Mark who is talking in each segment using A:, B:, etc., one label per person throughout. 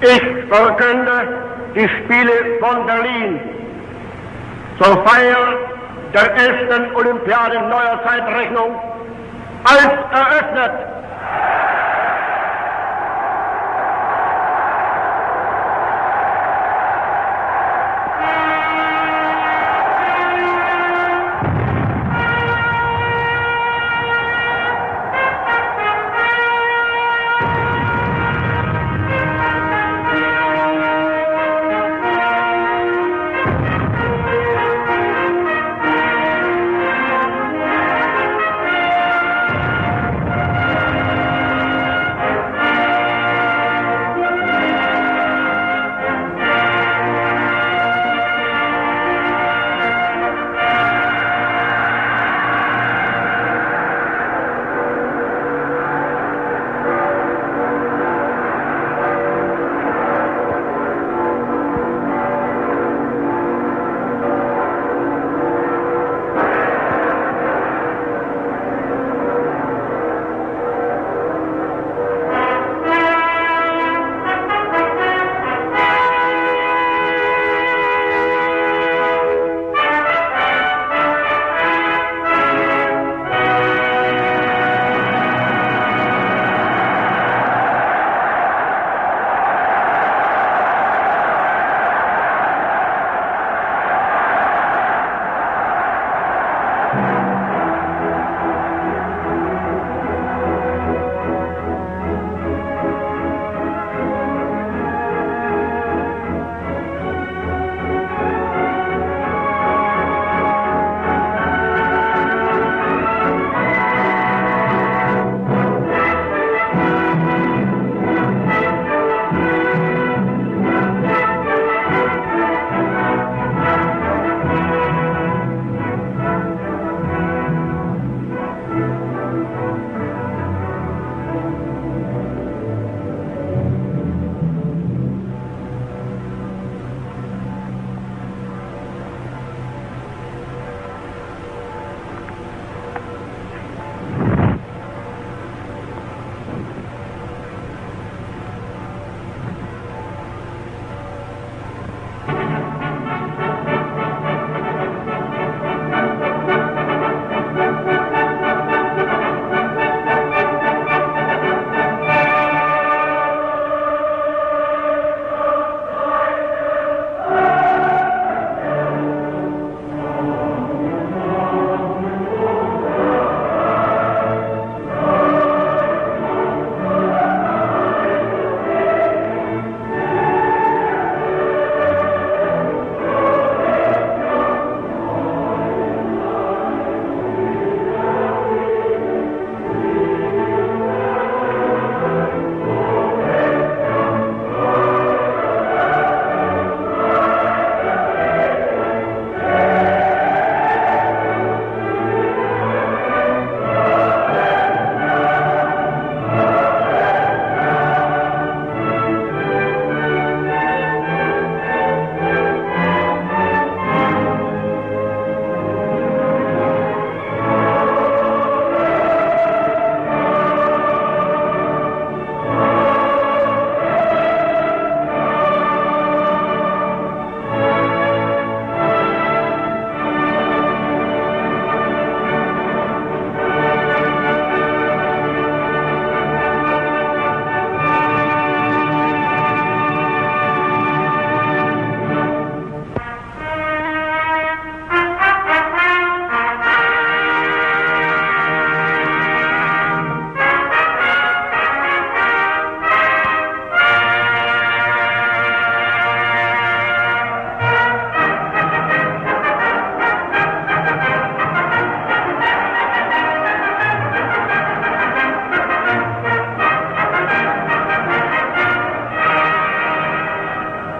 A: Ich verkünde die Spiele von Berlin zur Feier der 11. Olympiade neuer Zeitrechnung als eröffnet.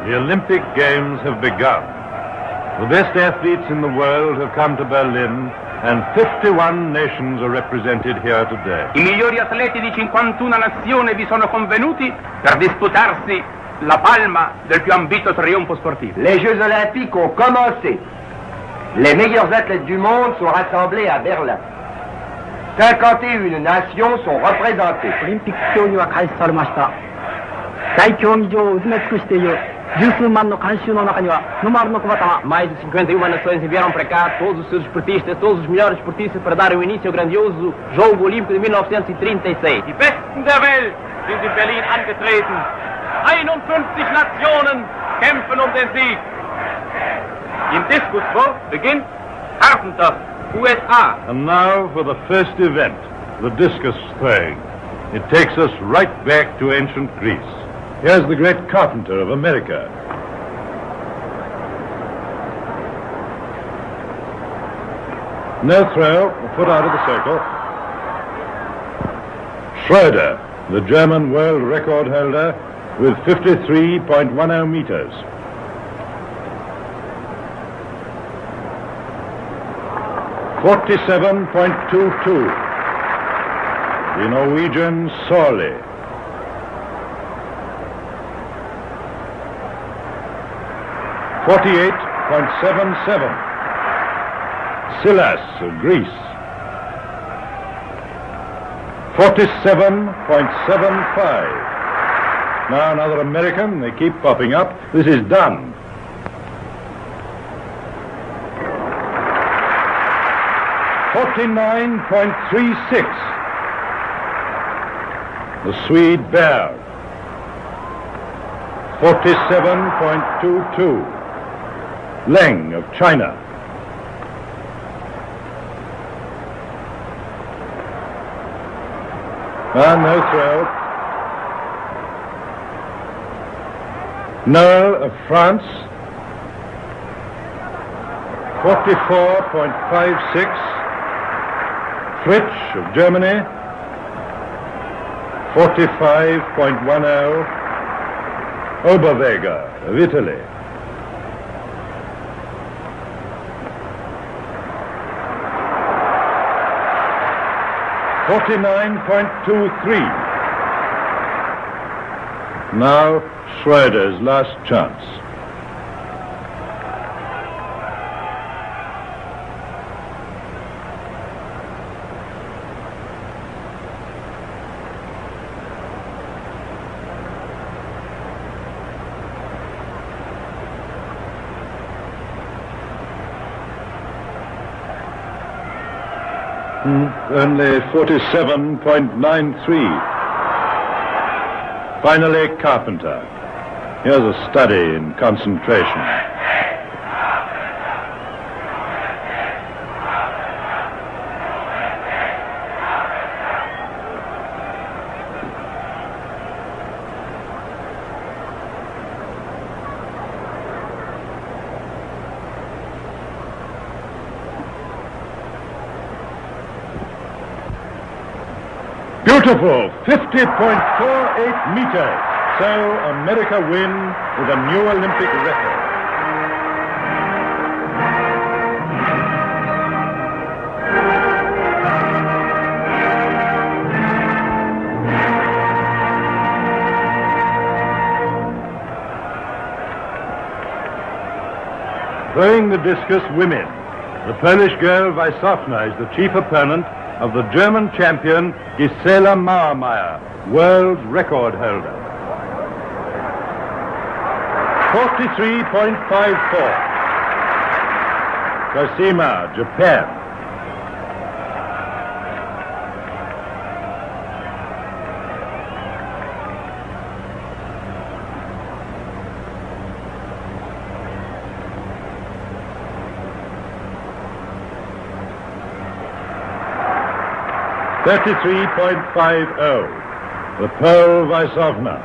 B: The Olympic Games have begun. The best athletes in the world have come to Berlin, and 51 nations are represented here today.
C: I migliori atleti di 51 nazioni vi sono convenuti per disputarsi la palma del più ambito trionfo sportivo.
D: Les Jeux Olympiques ont commencé. Les meilleurs athlètes du monde sont rassemblés à Berlin. 51 nations sont représentées.
E: オリンピック競技は開始されました。大競技場を埋め尽くしている十数万の観衆の中にはノマルの小旗
F: Mais de 51 nações enviaram para cá todos os seus esportistas, todos os melhores esportistas para dar o início ao grandioso Jogo Olímpico de 1936.
C: Die Besten der Welt sind in Berlin angetreten. 51 Nationen kämpfen um den Sieg. Im Diskuswurf beginnt Carpenter, USA.
B: And now for the first event, the discus throwing. It takes us right back to ancient Greece. Here's the great Carpenter of America. No throw, a foot out of the circle. Schroeder, the German world record holder, with 53.10 meters. .22. The Norwegian Sorley. .48.77. Silas of Greece. 47.75. Now another American. They keep popping up. This is done. .49.36. The Swede Bear. 47.22. Leng of China. And no throw. Noel of France. 44.56. Fritsch of Germany. 45.10. Oberweger of Italy. .49.23. Now Schroeder's last chance. Only 47.93. Finally, Carpenter. Here's a study in concentration. Beautiful, 50.48 meters. So America win with a new Olympic record. Throwing the discus women. The Polish girl Wysowna is the chief opponent of the German champion Gisela Mauermeier, world record holder. 43.54. Kashima, Japan. .33.50. The Pole Wysowna.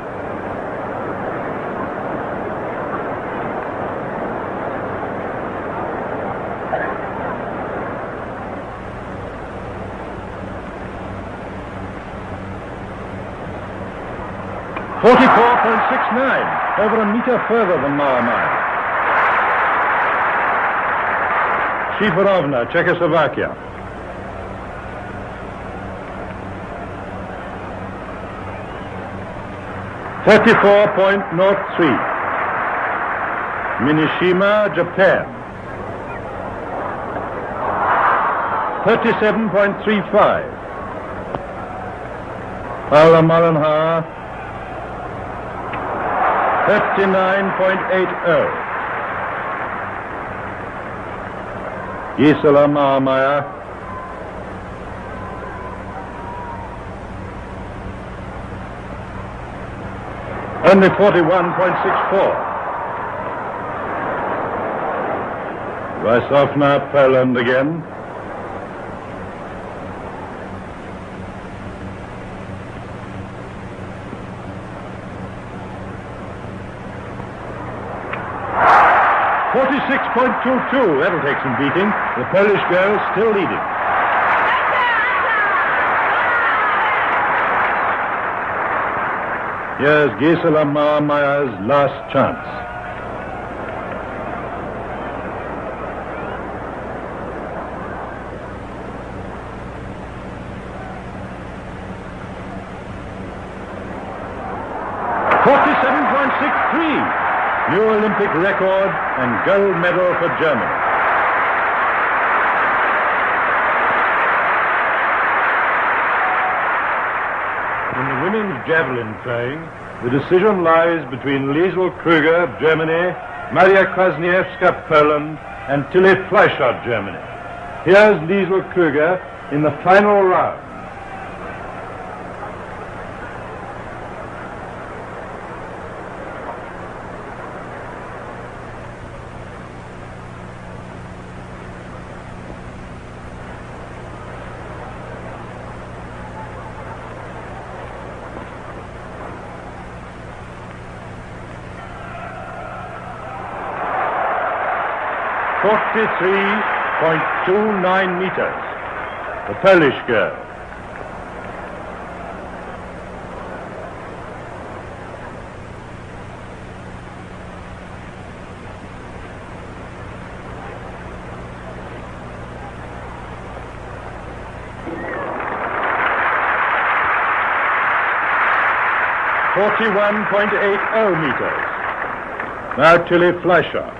B: .44.69. Over a meter further than Mauermeier. Shiferovna, Czechoslovakia. .34.03. Minishima, Japan. 37.35. Paula Mollenhauer. 39.80. Gisela Marmeyer, only 41.64. Weisshoffner, Poland again. .22. That'll take some beating. The Polish girl still leading. Here's Gisela Marmeyer's last chance. New Olympic record and gold medal for Germany. In the women's javelin throwing, the decision lies between Liesl Krüger of Germany, Maria Kwasniewska of Poland, and Tilly Fleischer of Germany. Here's Liesl Krüger in the final round. .29 meters. The Polish girl. .41.80 meters. Now Tilly Fleischer.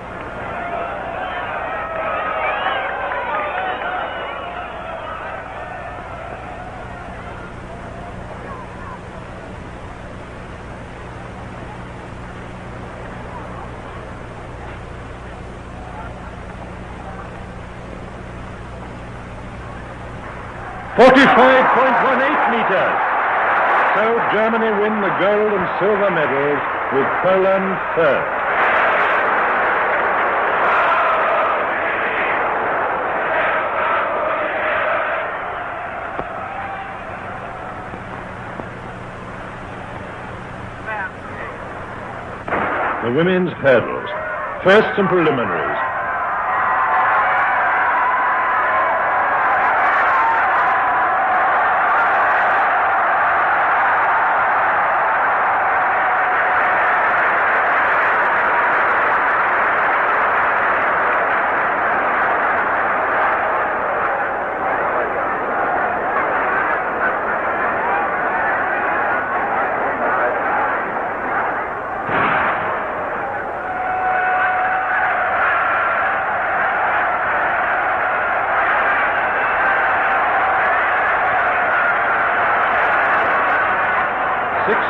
B: .45.18 meters. So Germany win the gold and silver medals with Poland third. The women's hurdles. First some preliminaries.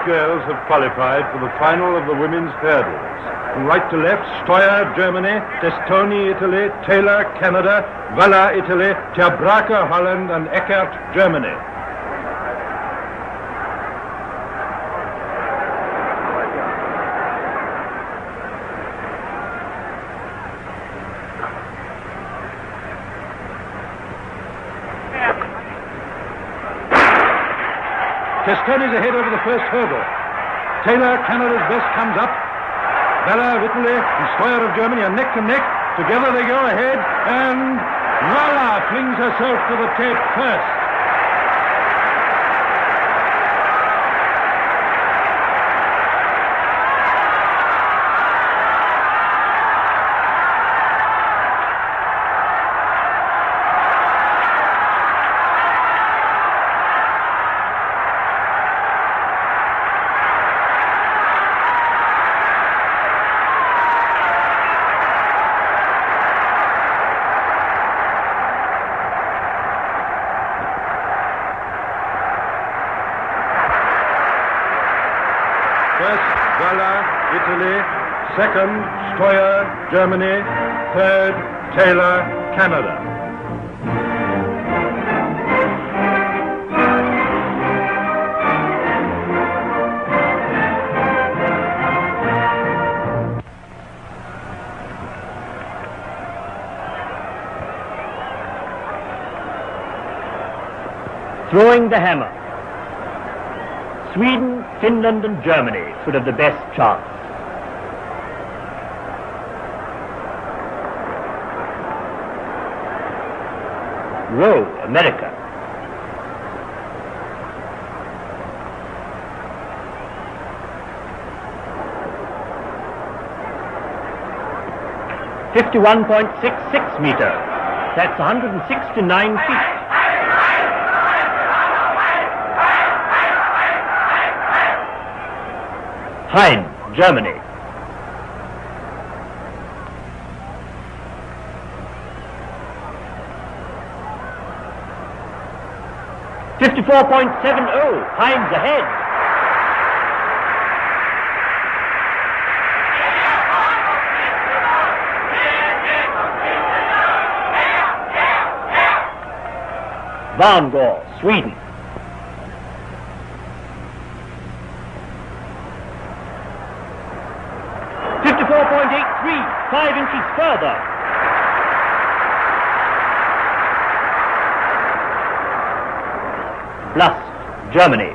B: Girls have qualified for the final of the women's hurdles. From right to left, Steuer, Germany, Testoni, Italy, Taylor, Canada, Valla, Italy, Terbraker, Holland, and Eckert, Germany. Testoni's ahead over the first hurdle. Taylor, Canada's best, comes up. Valla of Italy and Steuer of Germany are neck to neck. Together they go ahead, and Valla flings herself to the tape first. First, Gala, Italy. Second, Stoyer, Germany. Third, Taylor, Canada.
G: Throwing the hammer. Sweden, Finland and Germany should have the best chance. Row, America. .66 meters. That's 169 feet. Hein, Germany. .54.70, Heinz ahead. Vangor, Sweden. .84.83, 5 inches further. Blust, Germany.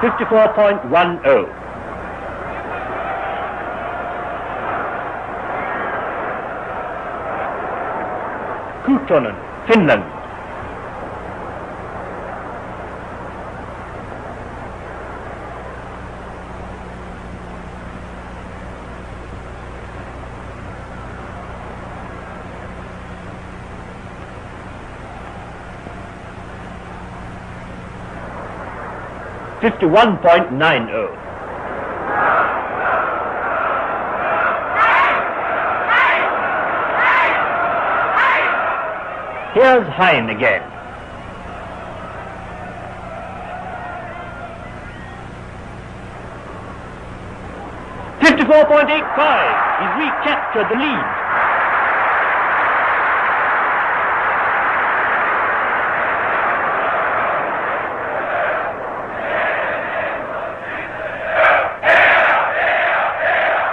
G: .54.10. Kutonen, Finland. .51.90. Here's Hein again. .54.85. He's recaptured the lead.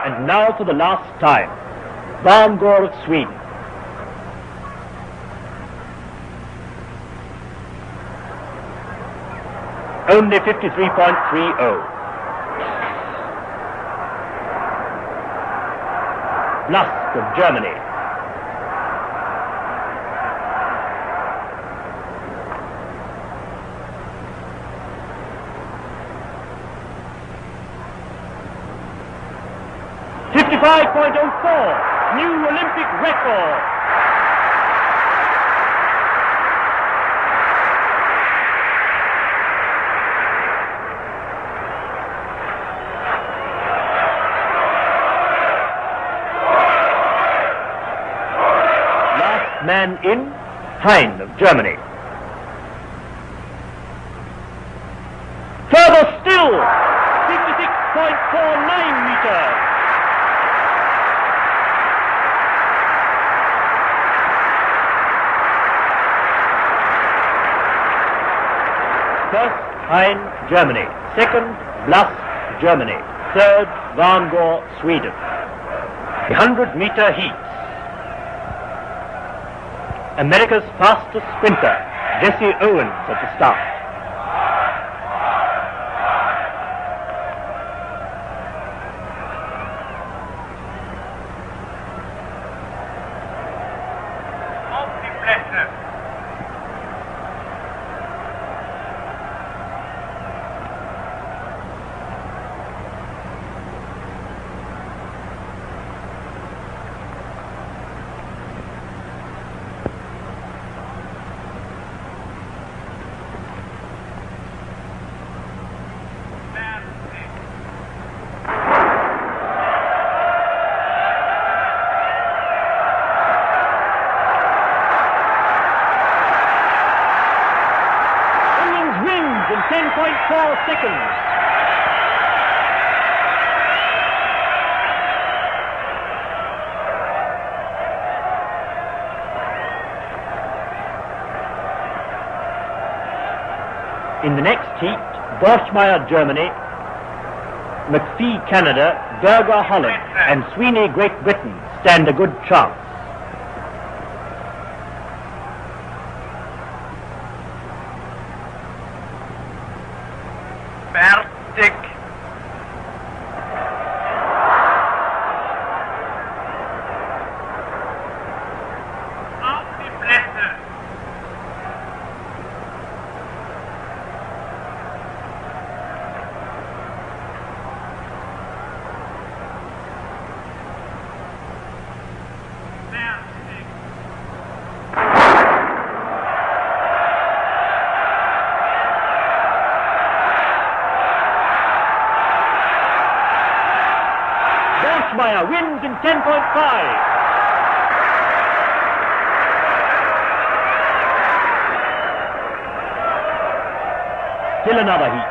G: And now for the last time, Vangor of Sweden. Only 53.30. Blust of Germany. .55.04, new Olympic record. Last man in, Hein of Germany. Further still, 56.49 meters. First, Hein, Germany. Second, Blust, Germany. Third, Vangor, Sweden. The 100-meter heats. America's fastest sprinter, Jesse Owens at the start. 10.4 seconds. In the next heat, Borchmeyer, Germany, McPhee, Canada, Berger, Holland, and Sweeney, Great Britain, stand a good chance.
C: Fertig. Auf die Plätze.
G: Borchmeyer wins in 10.5. Still another heat.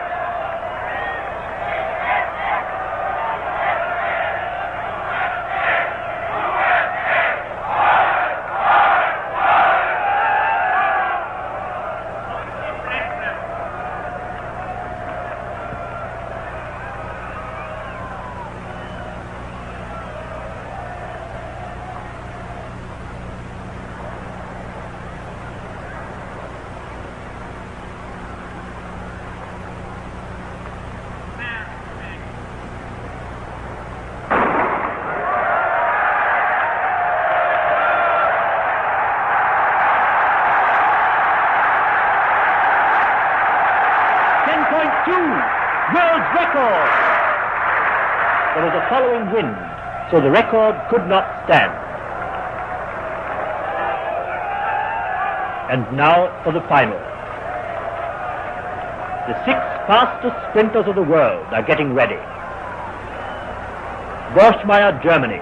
G: World record! There was a following wind, so the record could not stand. And now for the final. The 6 fastest sprinters of the world are getting ready. Borchmeyer, Germany.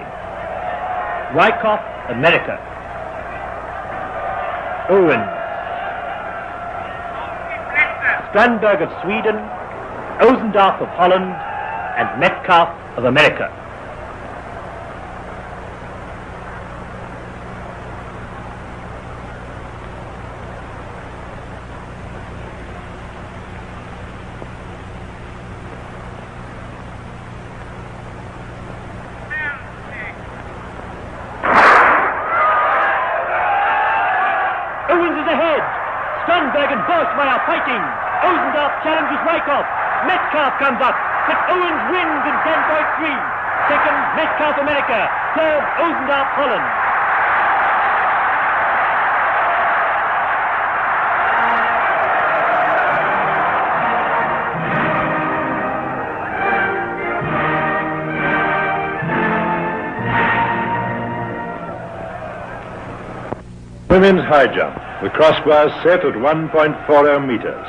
G: Wyckoff, America. Owens. Strandberg of Sweden, Osendorf of Holland, and Metcalf of America. Owens is ahead. Strandberg and Borchmeyer fighting. Osendorf challenges Wyckoff. Metcalf comes up, but Owens wins in 10.3. Second, Metcalf, America. Third, Osendorf, Holland.
B: Women's high jump. The crossbar set at 1.40 meters.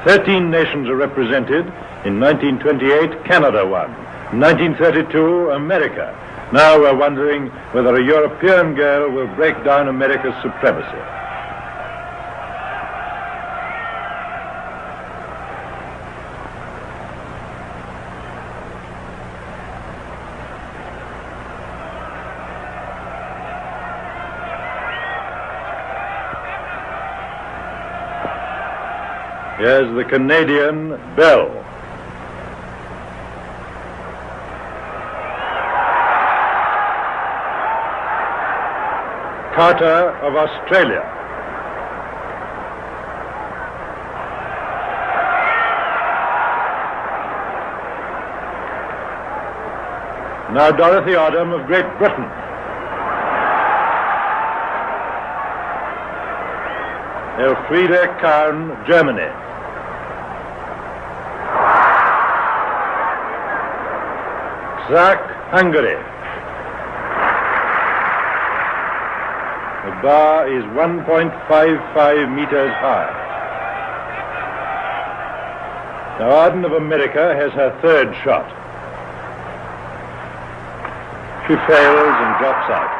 B: 13 nations are represented. In 1928, Canada won. In 1932, America. Now we're wondering whether a European girl will break down America's supremacy. Here's the Canadian Bell. Carter of Australia. Now Dorothy Odom of Great Britain. Elfriede Kahn, Germany. Zak, Hungary. The bar is 1.55 meters high. Now Arden of America has her third shot. She fails and drops out.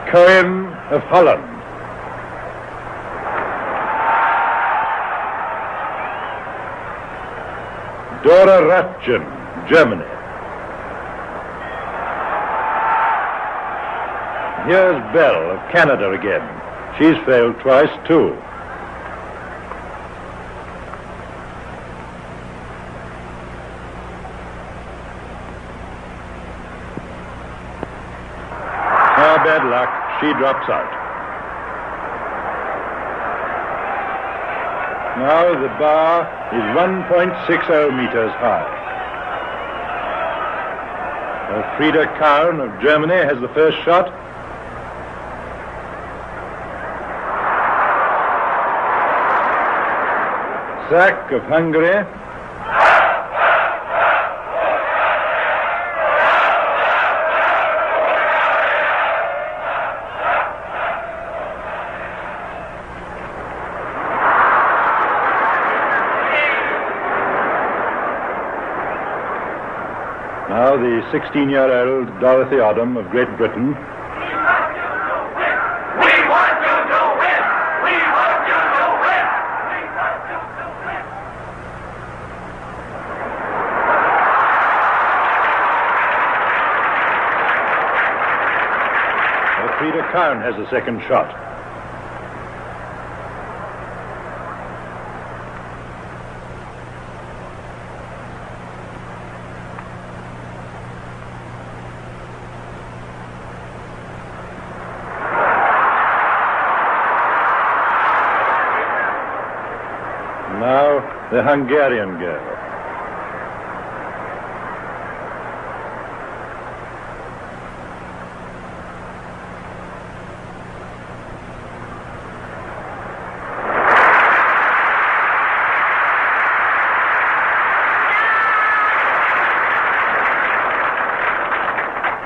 B: Cohen of Holland. Dora Ratjen, Germany. Here's Bell of Canada again. She's failed twice, too. Ah, bad luck. She drops out. Now the bar is 1.60 meters high. Elfriede Kaun of Germany has the first shot. Sack of Hungary. Now the 16-year-old Dorothy Odom of Great Britain. Elfriede Kaun has the second shot. Now the Hungarian girl.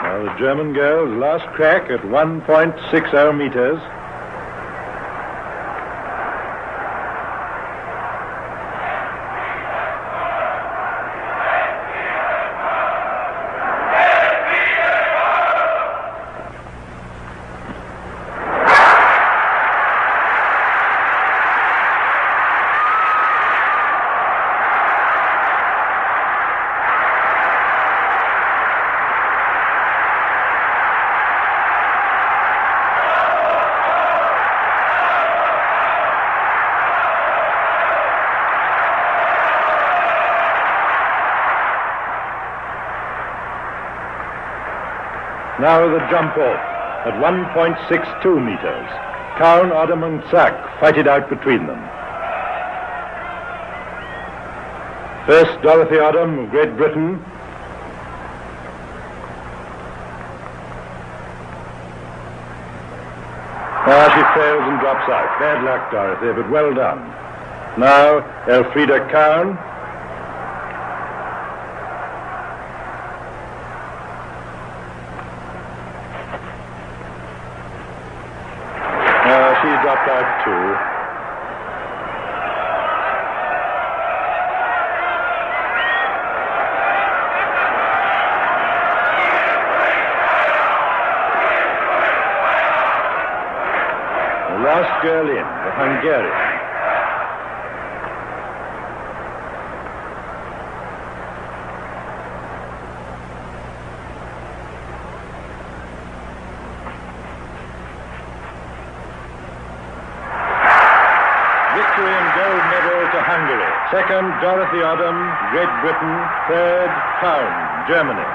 B: Now the German girl's last crack at 1.60 meters. Now the jump off at 1.62 meters. Kaun, Odom and Sack fight it out between them. First, Dorothy Odom of Great Britain. She fails and drops out. Bad luck, Dorothy, but well done. Now, Elfriede Kaun. She dropped out too. The last girl in, the Hungarian. Victory and gold medal to Hungary. Second, Dorothy Odom, Great Britain. Third, Kaun, Germany.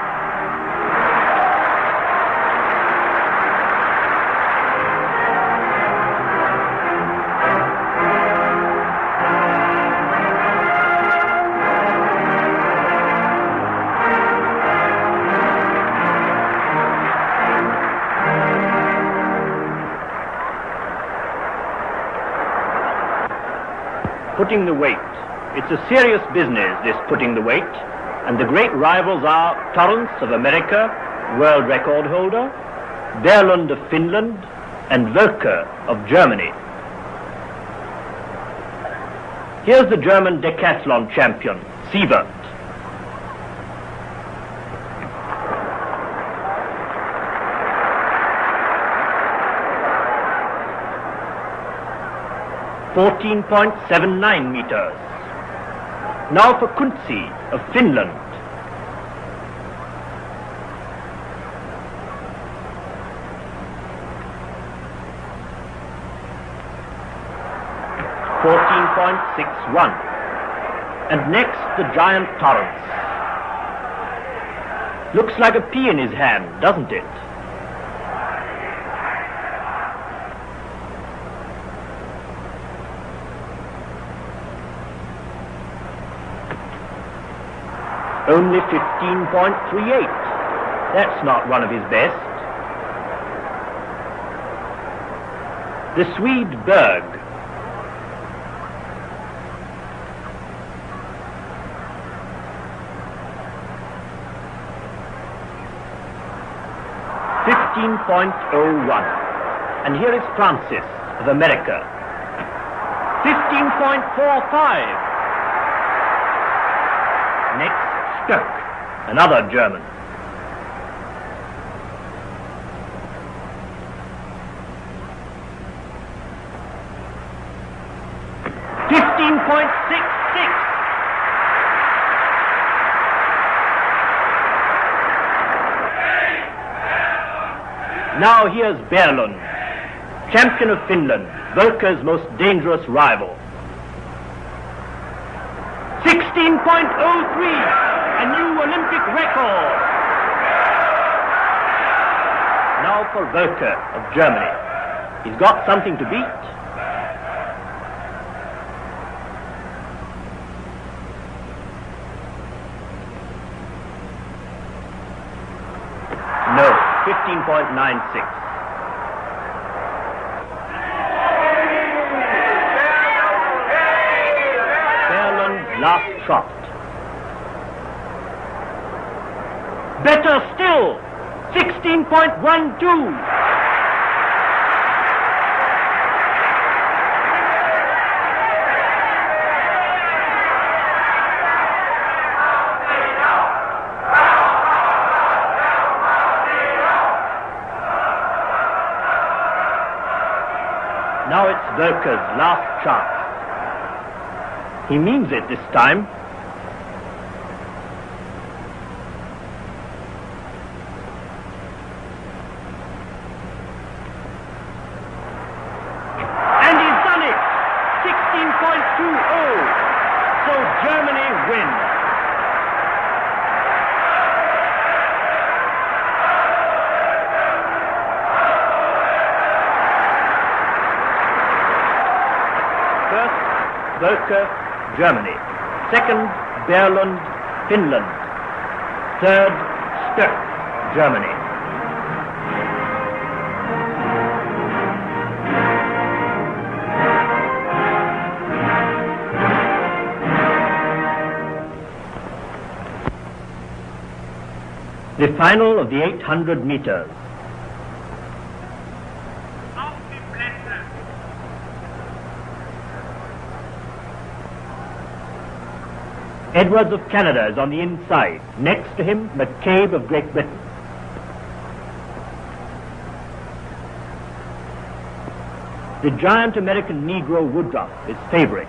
G: Putting the weight. It's a serious business, this putting the weight. And the great rivals are Torrance of America, world record holder, Berlund of Finland, and Wölker of Germany. Here's the German decathlon champion, Siebert. 14.79 meters. Now for Kuntsi of Finland. .61. And next the giant Torrance. Looks like a pea in his hand, doesn't it? Only 15.38. That's not one of his best. The Swede Berg. .01. And here is Francis of America. 15.45. Next, Stock, another German. .66. Now here's Berlund, champion of Finland, Volker's most dangerous rival. 16.03, a new Olympic record. Now for Volker of Germany. He's got something to beat. No, 15.96. Berlund's last shot. Better still, 16.12. Now it's Volker's last chance. He means it this time. And he's done it! 16.20. So Germany wins. First, Volker, Germany. Second, Berlund, Finland. Third, Stock, Germany. The final of the 800 meters. Edwards of Canada is on the inside. Next to him, McCabe of Great Britain. The giant American Negro Woodruff is favorite.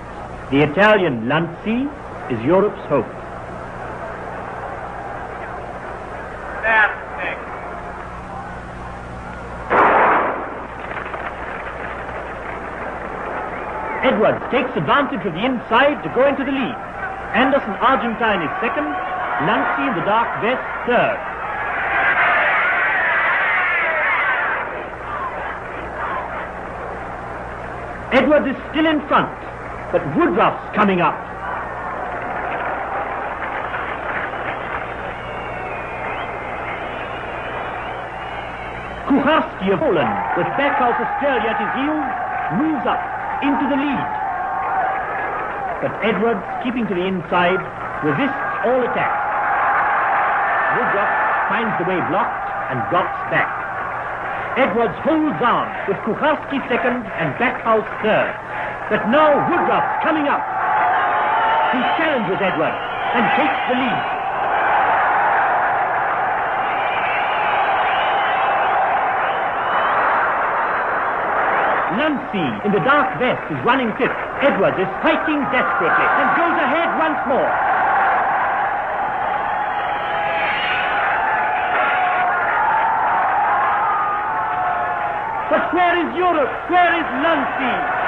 G: The Italian Lanzi is Europe's hope. Edwards takes advantage of the inside to go into the lead. Anderson, Argentine, is second. Lanzi in the dark vest, third. Edwards is still in front, but Woodruff's coming up. Kucharski of Poland, with Backhouse Australia at his heels, moves up into the lead. But Edwards, keeping to the inside, resists all attacks. Woodruff finds the way blocked and drops back. Edwards holds on with Kucharski second and Backhouse third. But now Woodruff's coming up. He challenges Edwards and takes the lead. Rongyi in the dark vest is running fifth. Edwards is fighting desperately and goes ahead once more. But where is Europe? Where is Rongyi?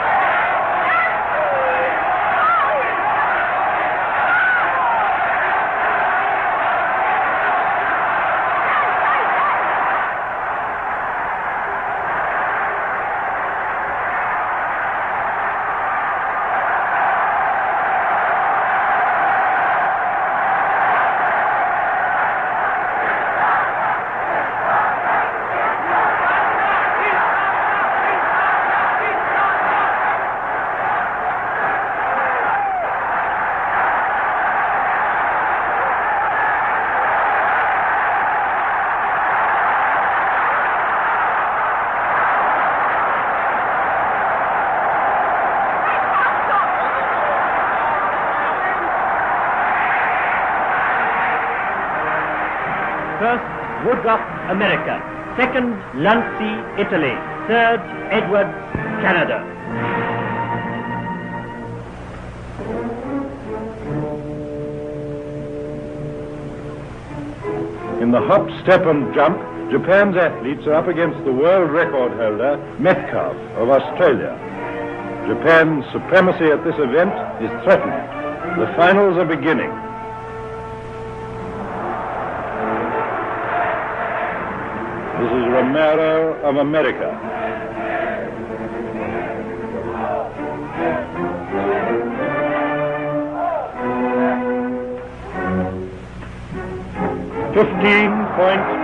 G: First, Woodruff, America. Second, Rongyi, Italy. Third, Edwards, Canada.
B: In the hop, step and jump, Japan's athletes are up against the world record holder, Metcalf of Australia. Japan's supremacy at this event is threatened. The finals are beginning. This is Romero of America.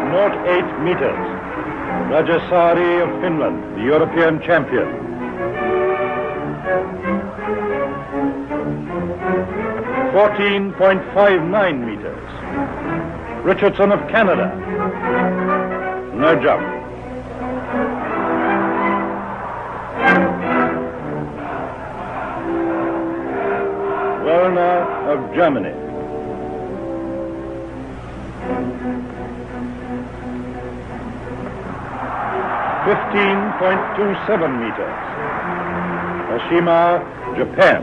B: .08 meters. Rajasari of Finland, the European champion. .59 meters. Richardson of Canada. No jump. Werner of Germany. .27 meters. Oshima, Japan.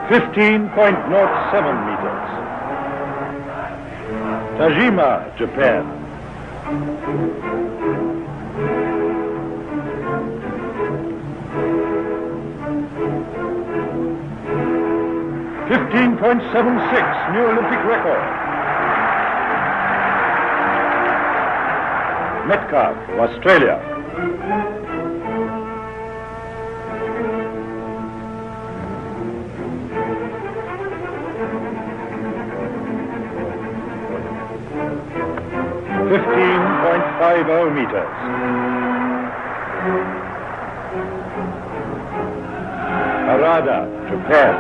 B: .07 meters. Tajima, Japan. .76, new Olympic record. Metcalf, Australia. .50 meters. Harada, Japan.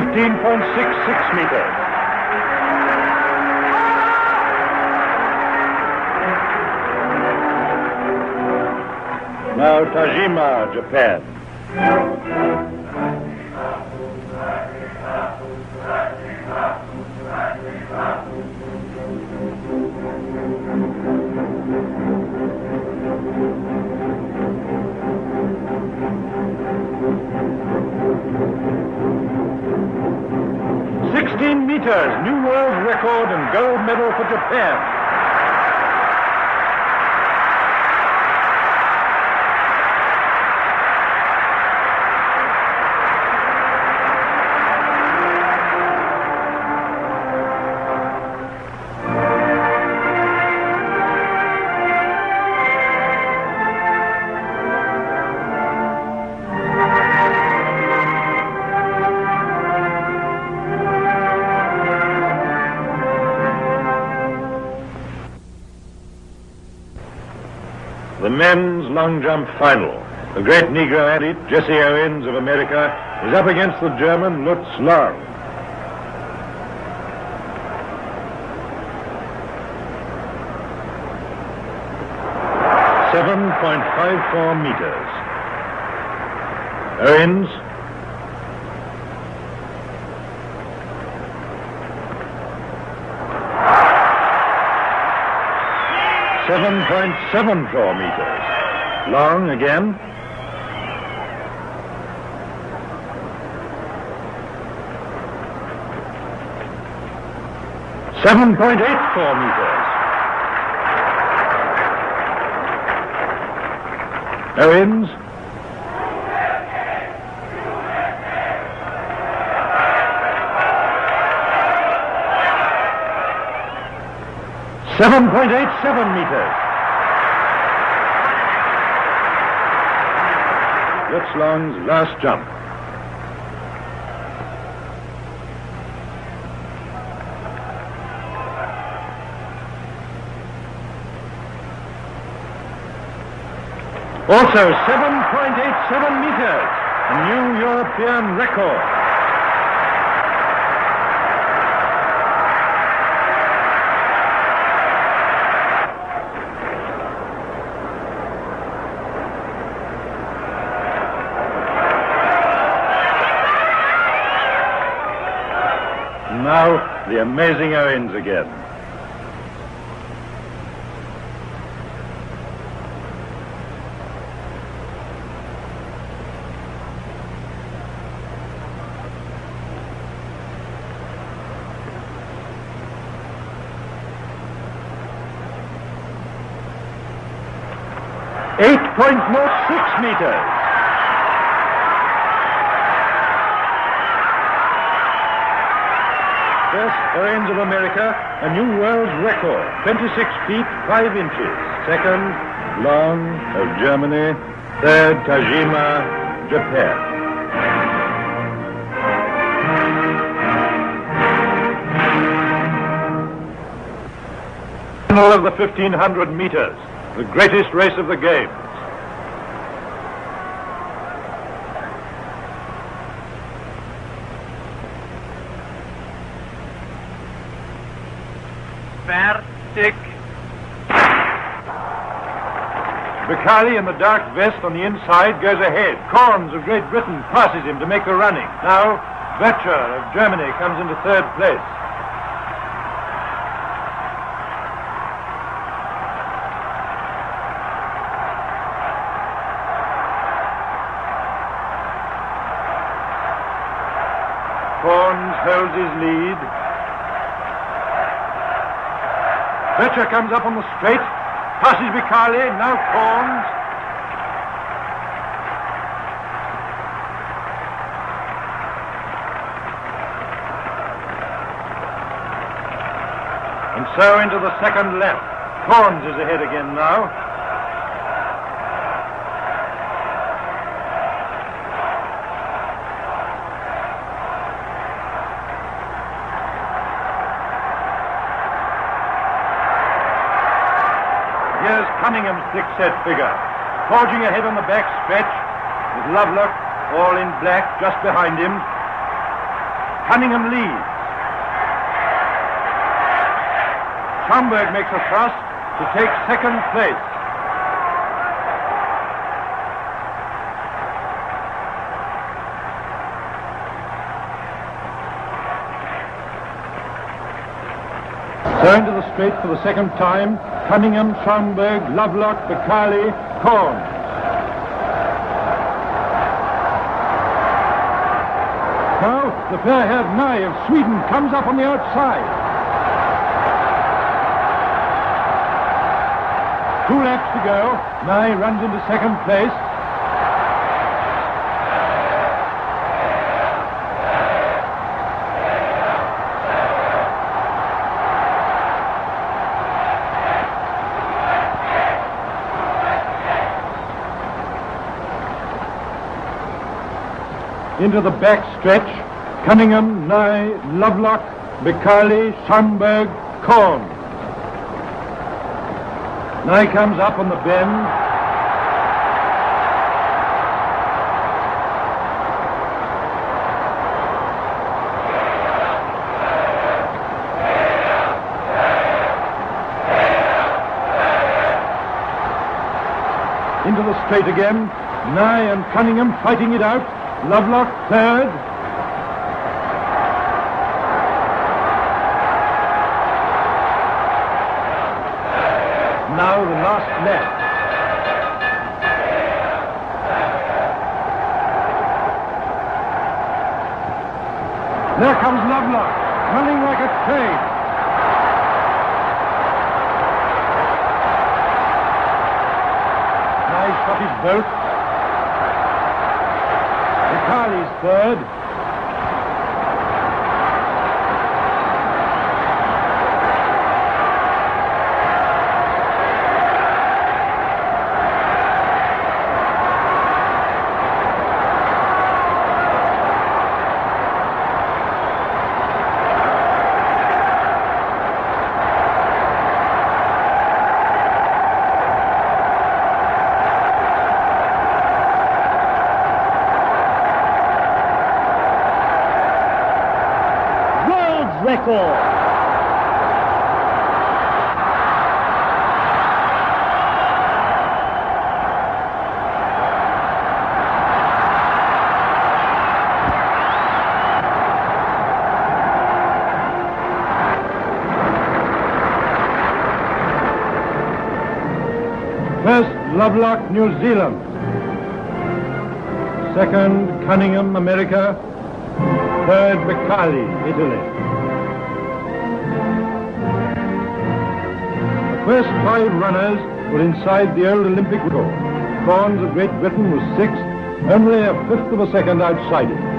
B: .66 meters. Now Tajima, Japan. Meters, new world record and gold medal for Japan. The men's long jump final. The great Negro athlete, Jesse Owens of America, is up against the German Lutz Lang. 7.54 meters. Owens. .7.74 meters. Long again. .7.84 meters. Owens. .7.87 meters. Long's last jump. Also 7.87 meters, a new European record. Now, the amazing Owens again. .8.06 meters. First, Owens of America, a new world record, 26 feet 5 inches. Second, Long of Germany. Third, Tajima, Japan. Final of the 1500 meters, the greatest race of the games.
C: Fertig.
B: Bicali in the dark vest on the inside goes ahead. Corns of Great Britain passes him to make the running. Now, Vetcher of Germany comes into third place. Corns holds his lead. Vetcher comes up on the straight, passes Bicali, now Corns. And so into the second lap. Corns is ahead again now. Here's Cunningham's thick-set figure, forging ahead on the back stretch, with Lovelock all in black just behind him. Cunningham leads. Schomburg makes a thrust to take second place. So into the straight for the second time. Cunningham, Schomburg, Lovelock, Bicali, Corns. Now, the fair-haired Nye of Sweden comes up on the outside. 2 laps to go. Nye runs into second place. Into the back stretch, Cunningham, Nye, Lovelock, Bicali, Schomburg, Corns. Nye comes up on the bend. straight again. Nye and Cunningham fighting it out. Lovelock third. Now the last lap. There comes Lovelock, running like a train. Nice shot his boat. Riccardi's third.
G: Record.
B: First, Lovelock, New Zealand. Second, Cunningham, America. Third, Becali, Italy. First 5 runners were inside the old Olympic record. Corns of Great Britain was 6th, only a 1/5 of a second outside it.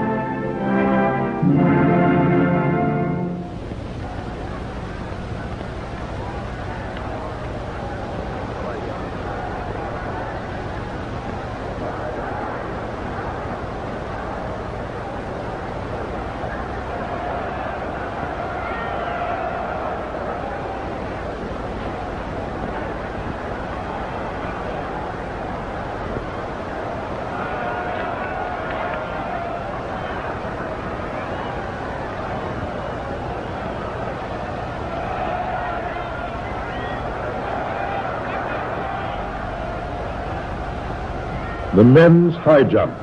B: The men's high jump.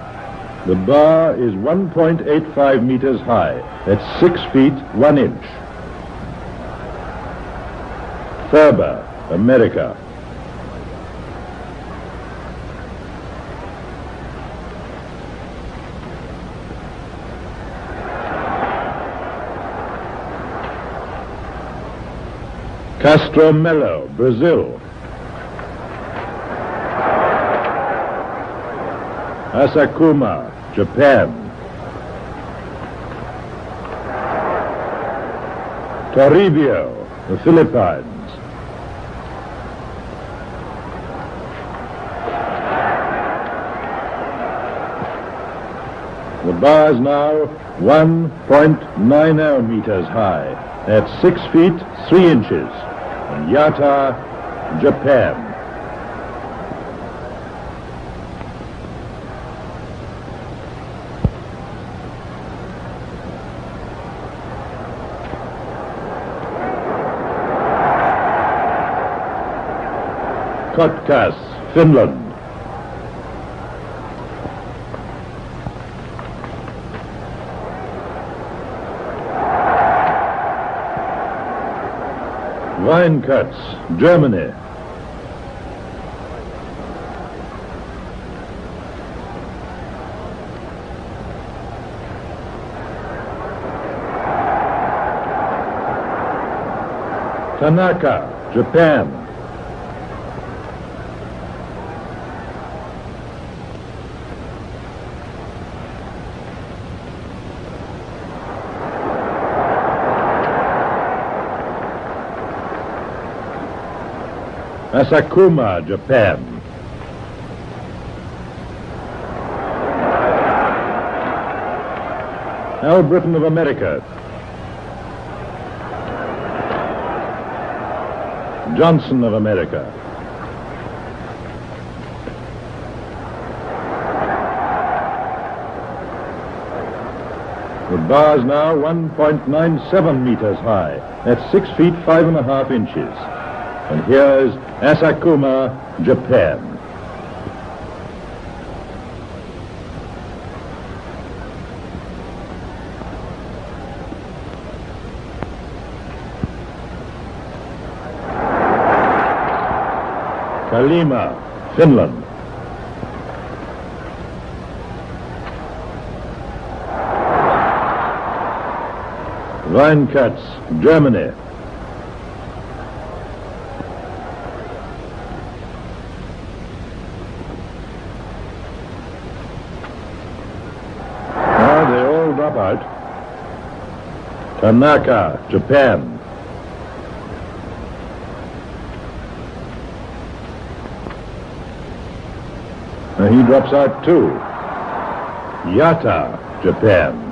B: The bar is 1.85 meters high. That's 6 feet 1 inch. Thurber, America. Castro Melo, Brazil. Asakuma, Japan. Toribio, the Philippines. The bar is now 1.90 meters high. That's 6 feet 3 inches. In Yata, Japan. Kotkas, Finland. Weinkutz, Germany. Tanaka, Japan. Asakuma, Japan. Al Britain of America. Johnson of America. The bar is now 1.97 meters high. That's 6 feet 5.5 inches. And here's Asakuma, Japan. Kalima, Finland. Weinkatz, Germany. Now they all drop out. Tanaka, Japan. Now he drops out too. Yata, Japan.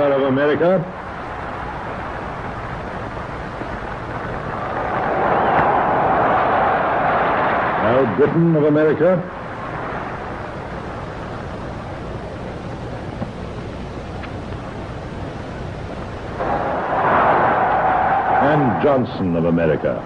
B: Of America. Now Britain of America. And Johnson of America.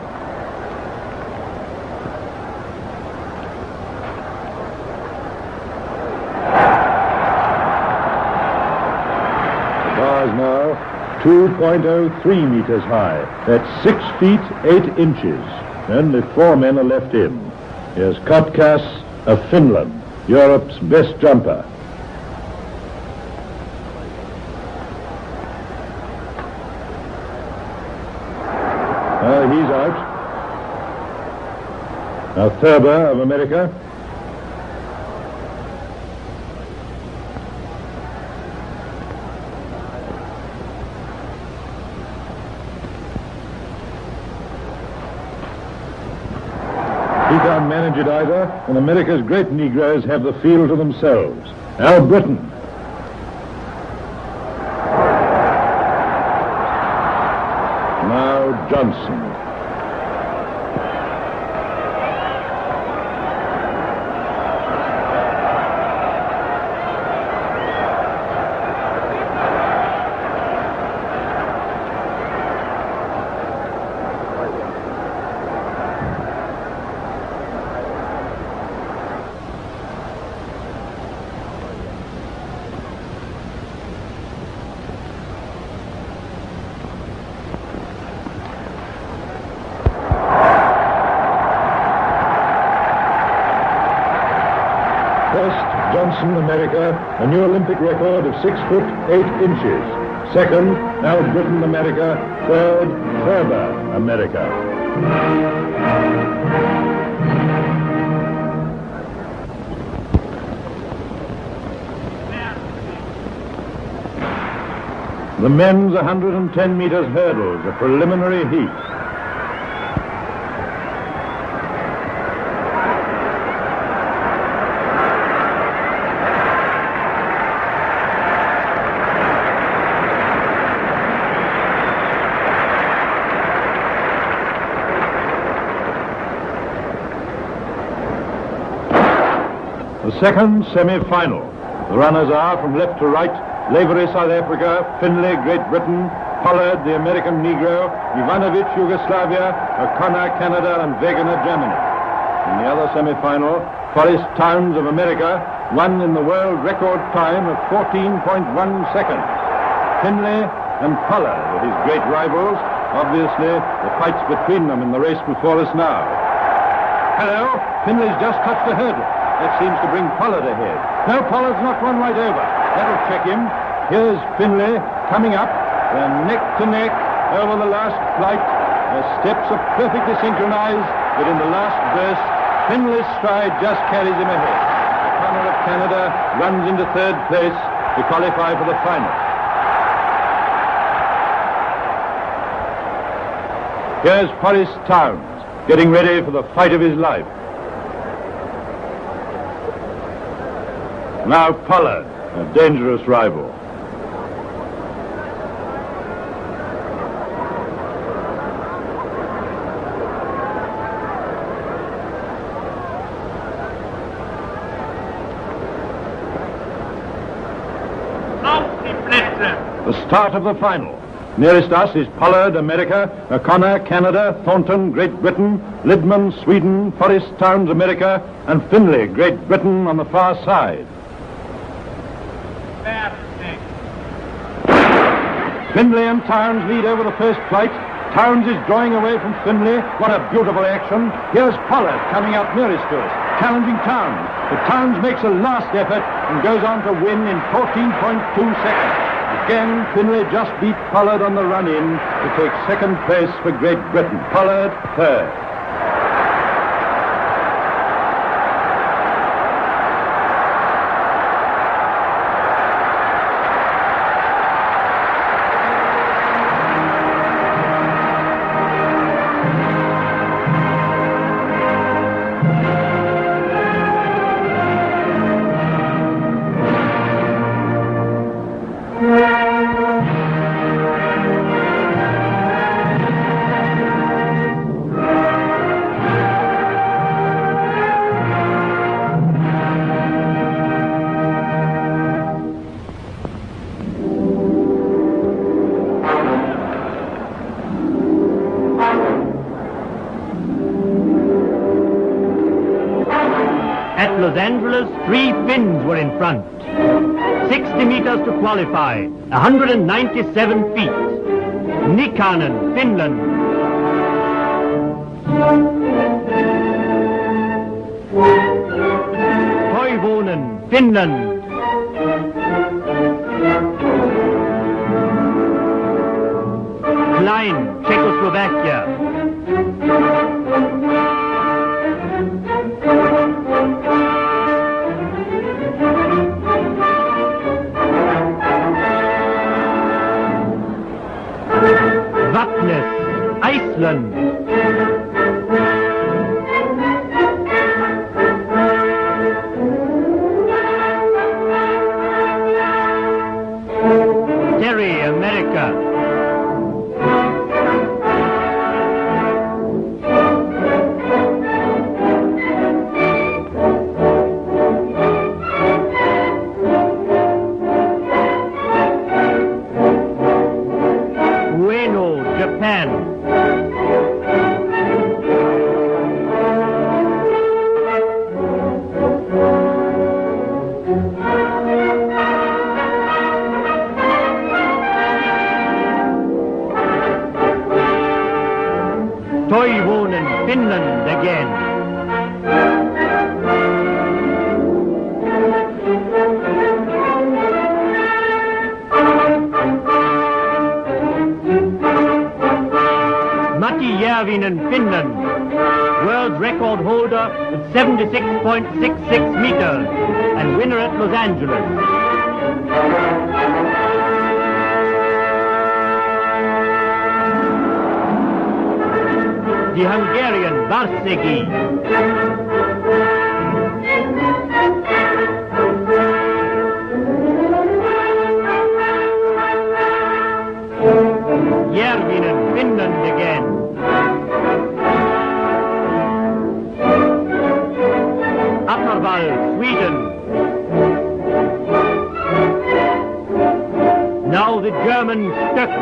B: Now 2.03 meters high. That's 6 feet 8 inches. And the 4 men are left in. Here's Kotkas of Finland, Europe's best jumper. He's out. Now Thurber of America. He can't manage it either, and America's great Negroes have the field to themselves. Now Britain. Now Johnson. First, Johnson, America, a new Olympic record of 6 foot 8 inches. Second, now Britain, America. Third, Thurber, America. The men's 110 meters hurdles, a preliminary heat. The second semi-final. The runners are from left to right: Lavery, South Africa; Finlay, Great Britain; Pollard, the American Negro; Ivanovic, Yugoslavia; O'Connor, Canada; and Wegener, Germany. In the other semi-final, Forrest Towns of America won in the world record time of 14.1 seconds. Finlay and Pollard are his great rivals. Obviously, the fight's between them in the race before us now. Hello, Finlay's just touched the hurdle. That seems to bring Pollard ahead. No, Pollard's knocked one right over. That'll check him. Here's Finlay coming up. They're neck to neck over the last flight. Their steps are perfectly synchronized, but in the last burst, Finlay's stride just carries him ahead. O'Connor of Canada runs into third place to qualify for the final. Here's Forrest Towns getting ready for the fight of his life. Now Pollard, a dangerous rival. The start of the final. Nearest us is Pollard, America, O'Connor, Canada, Thornton, Great Britain, Lidman, Sweden, Forest Towns, America, and Finlay, Great Britain on the far side. Finlay and Towns lead over the first flight. Towns is drawing away from Finlay. What a beautiful action. Here's Pollard coming up nearest to us, challenging Towns. But Towns makes a last effort and goes on to win in 14.2 seconds. Again, Finlay just beat Pollard on the run-in to take second place for Great Britain. Pollard, third.
G: At Los Angeles, 3 Finns were in front. 60 meters to qualify, 197 feet. Nikkanen, Finland. Toivonen, Finland. Klein, Czechoslovakia. Iceland. Terry, America. Ueno, Japan. Toivonen, Finland again. Matti Järvinen, Finland. World record holder at 76.66 meters and winner at Los Angeles. The Hungarian Varsegi. Järvinen, Finland again. Apparvall, Sweden. Now the German Stöck.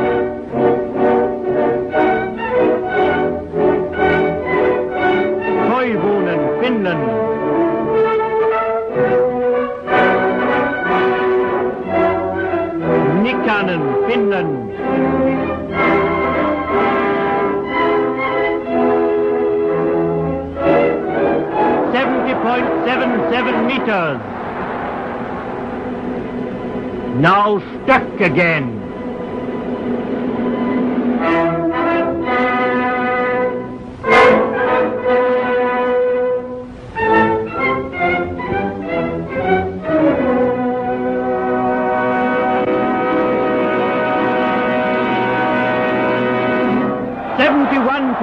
G: Finland. Nikkanen, Finland. .77 meters. Now Stöck again.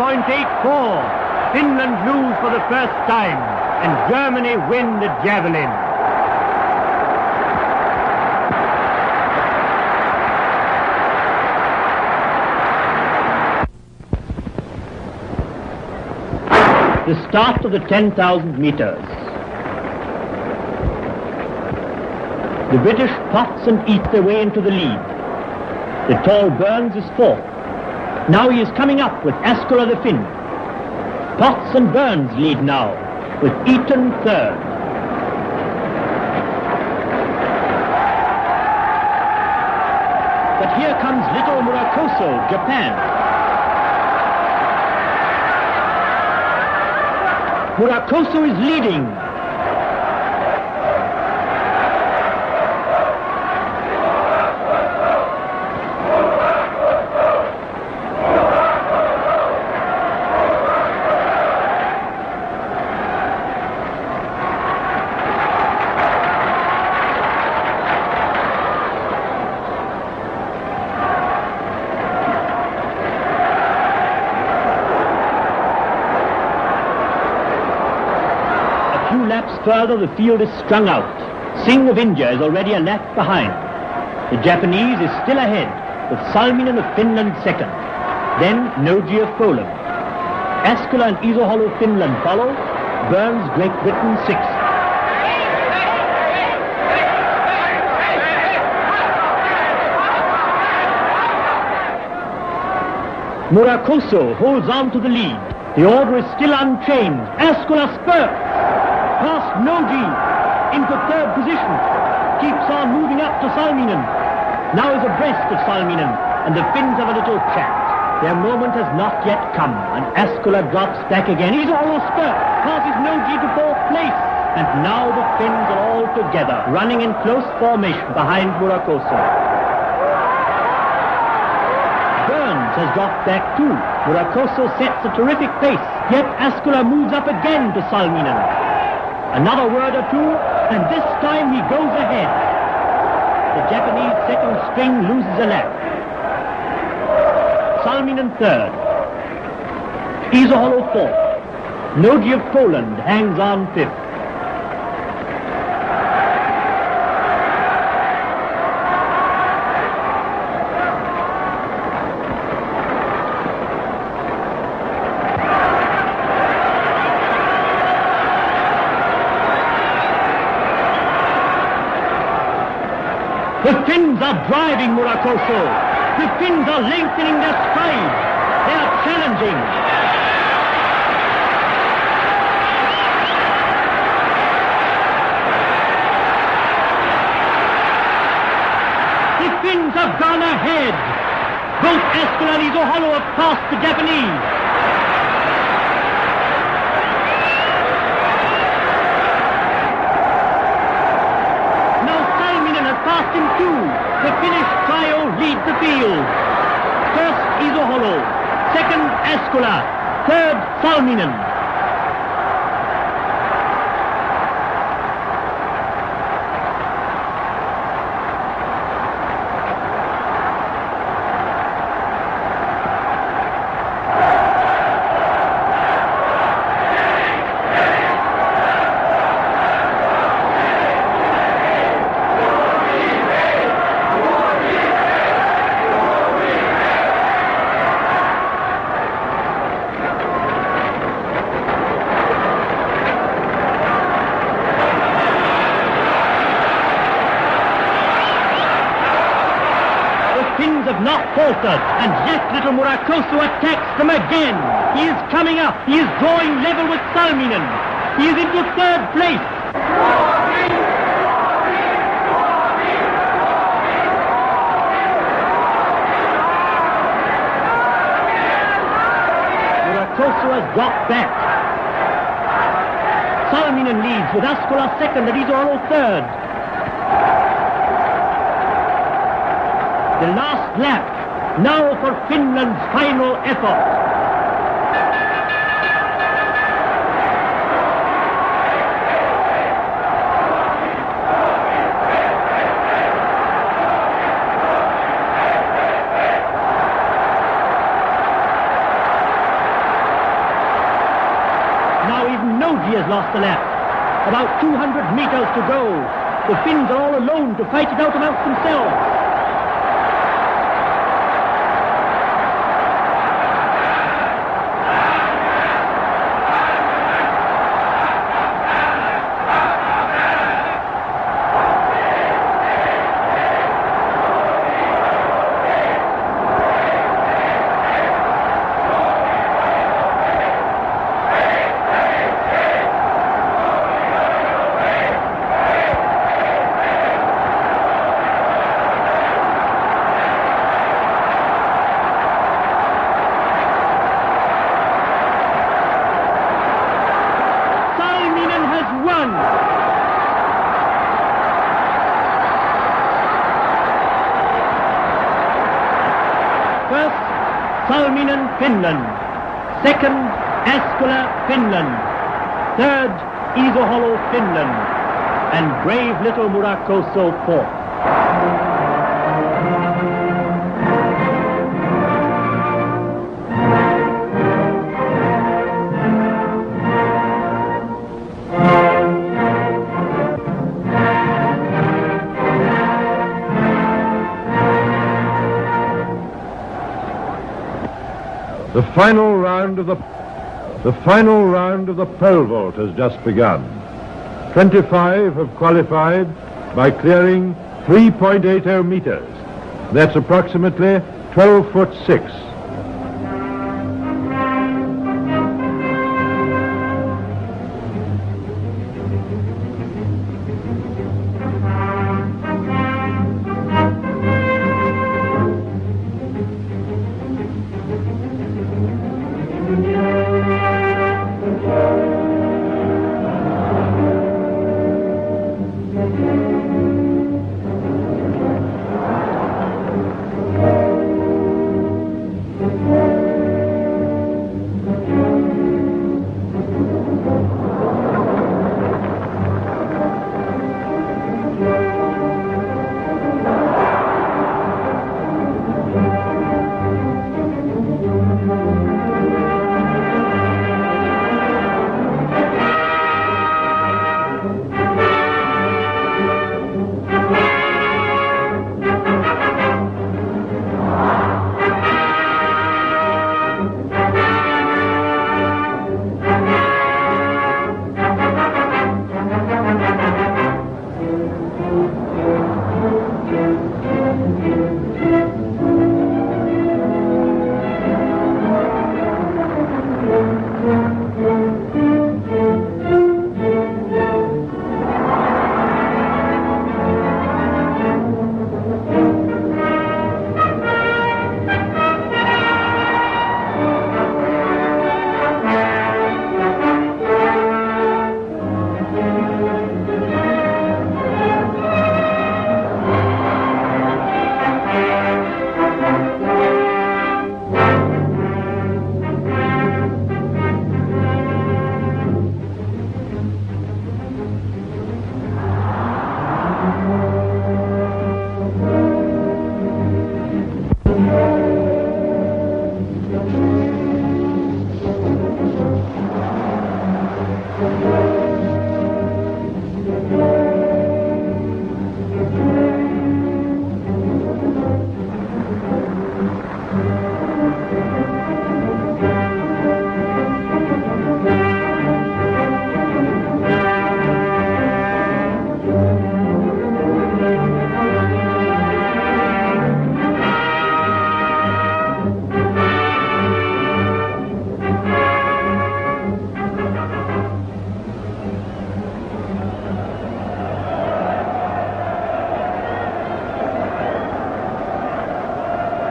G: .84. Finland lose for the first time, and Germany win the javelin. The start of the 10,000 meters. The British puffs and eat their way into the lead. The tall Burns is fourth. Now he is coming up with Askola the Finn. Potts and Burns lead now, with Eaton third. But here comes little Murakoso, Japan. Murakoso is leading. Further, the field is strung out. Singh of India is already a lap behind. The Japanese is still ahead, with Salminen of Finland second. Then Noji of Poland. Askola and Isohol of Finland follow. Burns, Great Britain sixth. Murakoso holds on to the lead. The order is still unchanged. Askola spurts. Past Noji into third position. Keeps on moving up to Salminen. Now is abreast of Salminen, and the Finns have a little chat. Their moment has not yet come, and Askola drops back again. He's almost spurt. Passes Noji to fourth place. And now the Finns are all together, running in close formation behind Murakoso. Burns has dropped back too. Murakoso sets a terrific pace, yet Askola moves up again to Salminen. Another word or two, and this time he goes ahead. The Japanese second string loses a lap. Salminen third. Isoholo fourth. Noji of Poland hangs on fifth. The Finns are driving Murakoso. The Finns are lengthening their stride. They are challenging. The Finns have gone ahead. Both Askola and Isoholo have passed the Japanese. Passed him too. The Finnish trio lead the field. First Isoholo, second Askola, third Salminen. Not faltered, and yet little Murakoso attacks them again. He is coming up. He is drawing level with Salminen. He is into third place. Murakoso has dropped back. Salminen leads with Askola second and Isoholo third. The last lap, now for Finland's final effort. Now even Noji has lost a lap. About 200 meters to go. The Finns are all alone to fight it out amongst themselves. Salminen, Finland. Second, Askola, Finland. Third, Isohollow, Finland. And brave little Murakoso, fourth.
B: The final round of the pole vault has just begun. 25 have qualified by clearing 3.80 meters. That's approximately 12 foot 6.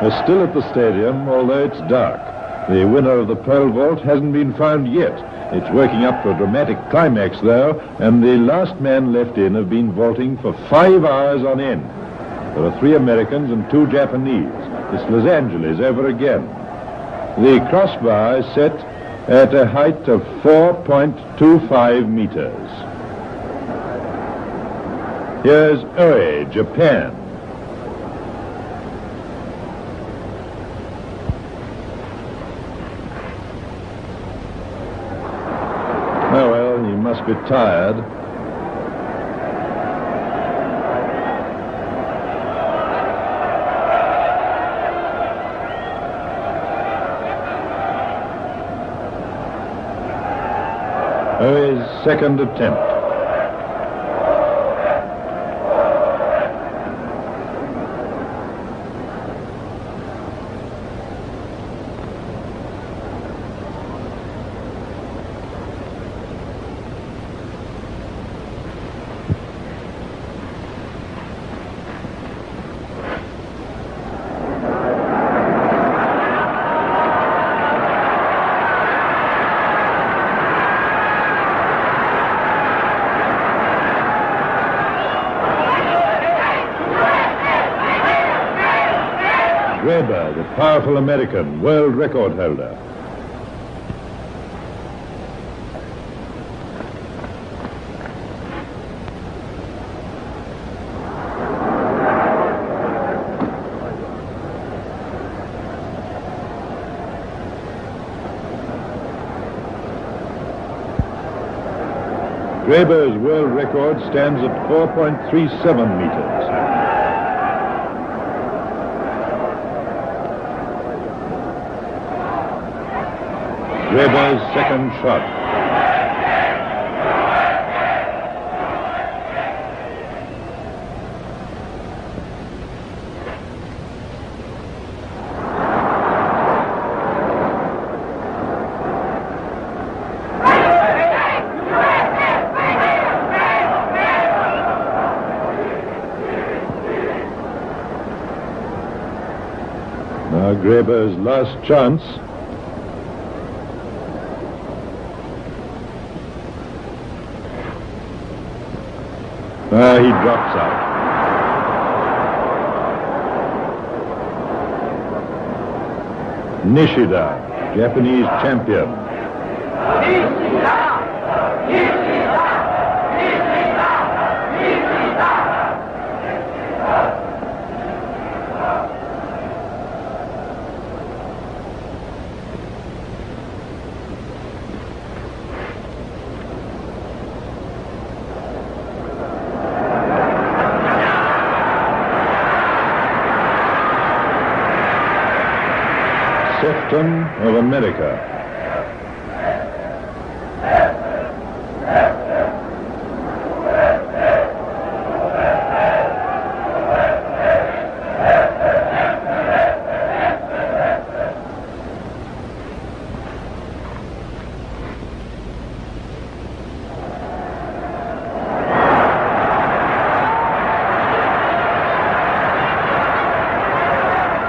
B: We're still at the stadium, although it's dark. The winner of the pole vault hasn't been found yet. It's working up to a dramatic climax, though, and the last man left in have been vaulting for 5 hours on end. There are 3 Americans and 2 Japanese. It's Los Angeles over again. The crossbar is set at a height of 4.25 meters. Here's Oe, Japan. Oh, well, he must be tired. Oe's second attempt. Weber, the powerful American, world record holder. Weber's world record stands at 4.37 meters. Weber's second shot. Now Weber's last chance. He drops out. Nishida, Japanese champion. Sefton of America.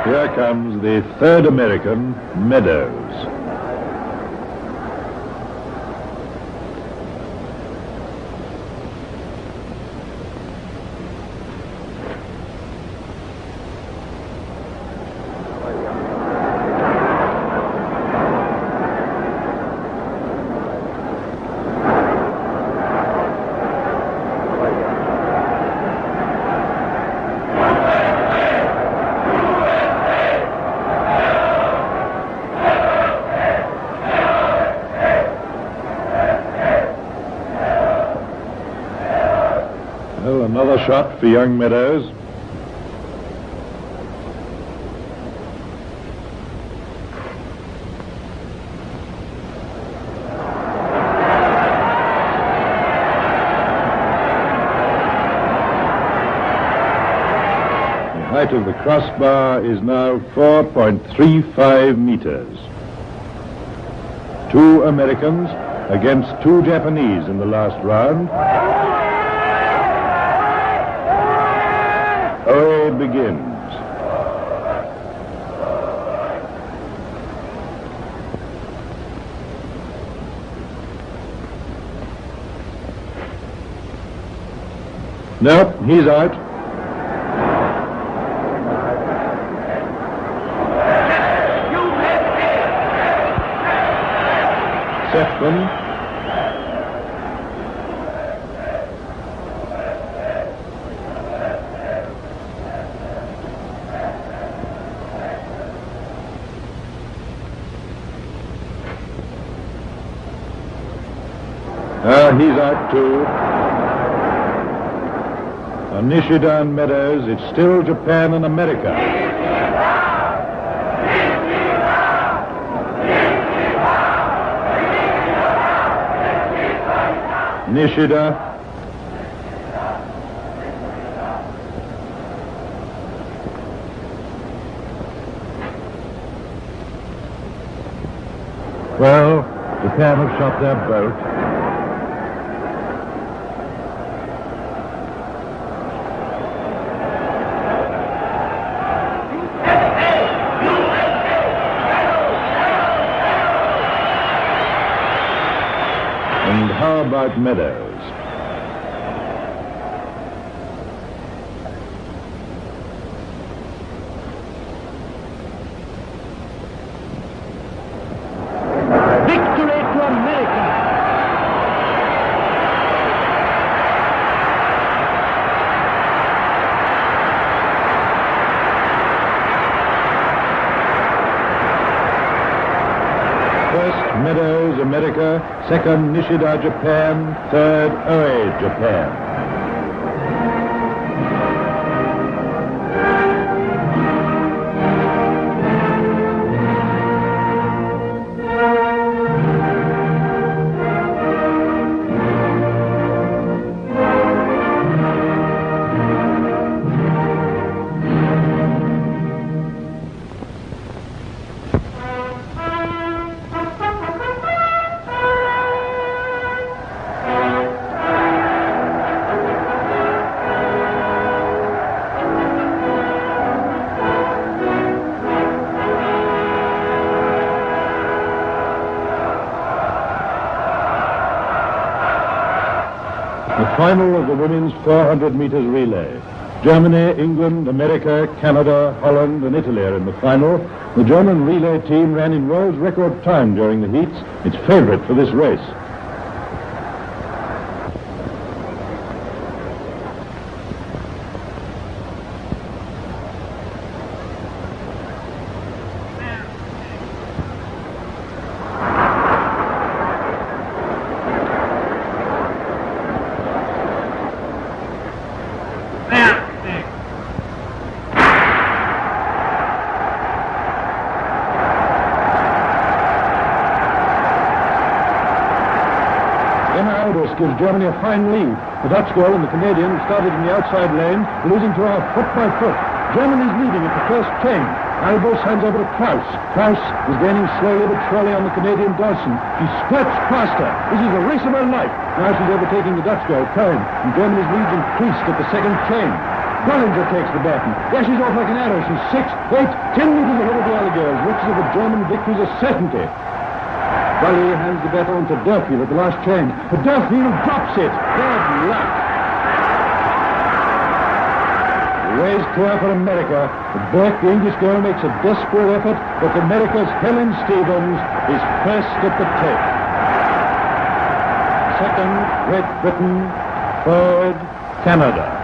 B: Here comes the third American, Meadows. Well, another shot for young Meadows. The height of the crossbar is now 4.35 meters. 2 Americans against 2 Japanese in the last round. It begins. Nope, he's out. Sefton. He's out too. Nishida and Meadows, it's still Japan and America. Nishida. Well, Japan have shot their boat. And how about Meadows? Meadows, America. Second, Nishida, Japan. Third, Oe, Japan. The final of the women's 400 meters relay. Germany, England, America, Canada, Holland, and Italy are in the final. The German relay team ran in world's record time during the heats, its favorite for this race. Gives Germany a fine lead. The Dutch girl and the Canadian started in the outside lane, losing to her foot by foot. Germany's leading at the first chain. Albus hands over to Kraus. Kraus is gaining slowly but surely on the Canadian Dawson. She spurts past her. This is the race of her life. Now she's overtaking the Dutch girl, Cohen, and Germany's lead's increased at the second chain. Bollinger takes the baton. There she's off like an arrow. She's 6, 8, 10 meters ahead of the other girls. Looks as if the German victory's a certainty. Bully hands the baton to Durfield at the last chain. But Durfield drops it. Bad luck. The way's clear for America. But Burke, the English girl, makes a desperate effort, but America's Helen Stevens is first at the tape. Second, Great Britain. Third, Canada.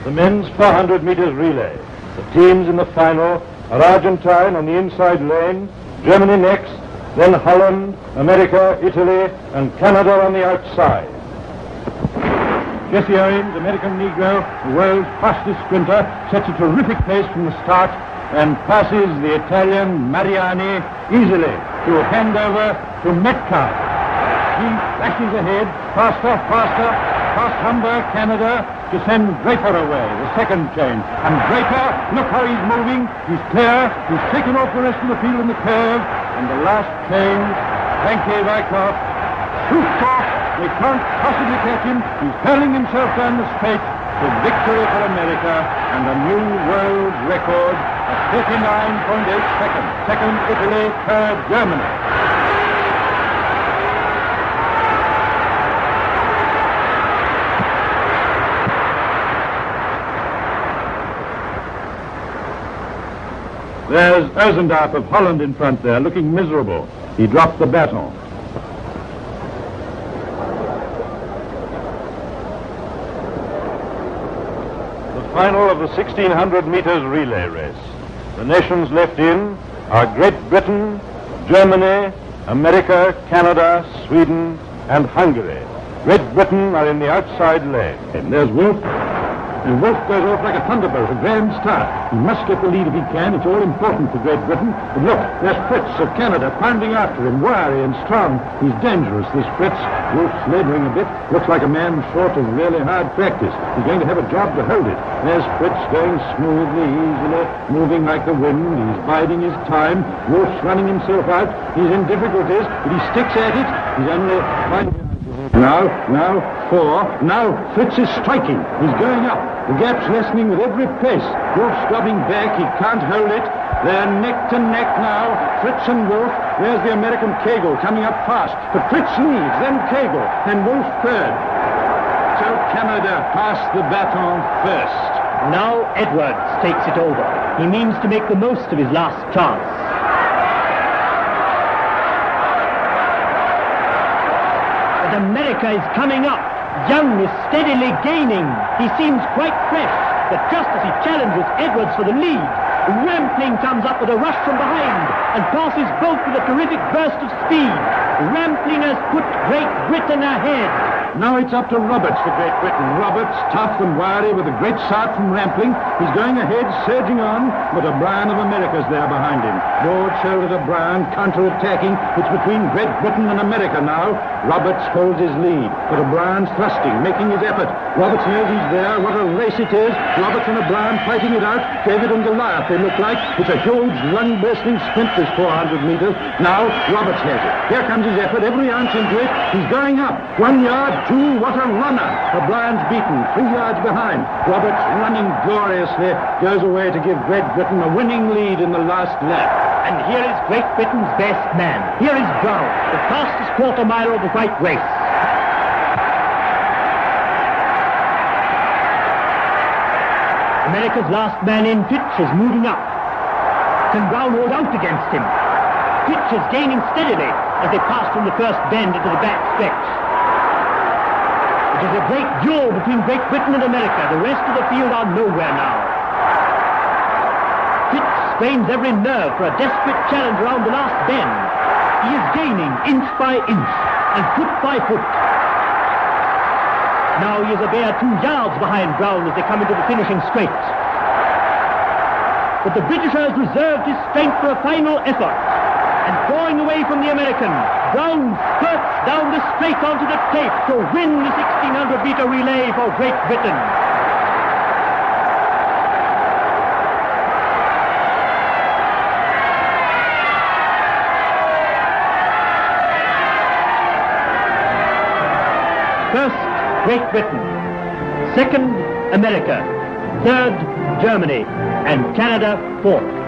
B: The men's 400 meters relay. The teams in the final are Argentine on the inside lane, Germany next, then Holland, America, Italy, and Canada on the outside. Jesse Owens, American Negro, the world's fastest sprinter, sets a terrific pace from the start and passes the Italian Mariani easily to hand over to Metcalf. He flashes ahead, faster, past Hamburg, Canada, to send Draper away, the second chain. And Draper, look how he's moving. He's clear. He's taken off the rest of the field in the curve. And the last chain, Frankie Wyckoff, shoots off. They can't possibly catch him. He's hurling himself down the straight to victory for America and a new world record of 39.8 seconds. Second, Italy. Third, Germany. There's Ozendarp of Holland in front there, looking miserable. He dropped the baton. The final of the 1600 meters relay race. The nations left in are Great Britain, Germany, America, Canada, Sweden, and Hungary. Great Britain are in the outside lane. And there's Wolf. And Wolf goes off like a thunderbolt, a grand start. He must get the lead if he can. It's all important for Great Britain. But look, there's Fritz of Canada pounding after him, wiry and strong. He's dangerous, this Fritz. Wolf's laboring a bit. Looks like a man short of really hard practice. He's going to have a job to hold it. There's Fritz going smoothly, easily, moving like the wind. He's biding his time. Wolf's running himself out. He's in difficulties, but he sticks at it. He's only 5... Now, 4. Now, Fritz is striking. He's going up. The gap's lessening with every pace. Wolf's dropping back. He can't hold it. They're neck to neck now. Fritz and Wolf. There's the American Kegel coming up fast. But Fritz leads, then Kegel, and Wolf third. So Canada passed the baton first.
G: Now Edwards takes it over. He means to make the most of his last chance. America America is coming up. Young is steadily gaining. He seems quite fresh, but just as he challenges Edwards for the lead, Rampling comes up with a rush from behind and passes both with a terrific burst of speed. Rampling has put Great Britain ahead.
B: Now it's up to Roberts for Great Britain. Roberts, tough and wiry with a great start from Rampling. He's going ahead, surging on, but O'Brien of America's there behind him. Broad-shouldered O'Brien counter-attacking. It's between Great Britain and America now. Roberts holds his lead, but O'Brien's thrusting, making his effort. Roberts knows he's there. What a race it is. Roberts and O'Brien fighting it out. David and Goliath, they look like. It's a huge, lung-bursting sprint, this 400 meters. Now, Roberts has it. Here comes his effort, every ounce into it. He's going up. 1 yard, 2, what a runner. O'Brien's beaten, 3 yards behind. Roberts, running gloriously, goes away to give Great Britain a winning lead in the last lap.
G: And here is Great Britain's best man. Here is Brown, the fastest quarter miler of the white race. America's last man in, Fitch, is moving up. Can Brown hold out against him? Fitch is gaining steadily as they pass from the first bend into the back stretch. It is a great duel between Great Britain and America. The rest of the field are nowhere now. Fitch strains every nerve for a desperate challenge around the last bend. He is gaining inch by inch and foot by foot. Now he is a bare 2 yards behind Brown as they come into the finishing straight. But the Britisher has reserved his strength for a final effort. And drawing away from the American, Brown spurts down the straight onto the tape to win the 1600-meter relay for Great Britain. First, Great Britain. Second, America. Third, Germany. And Canada, fourth.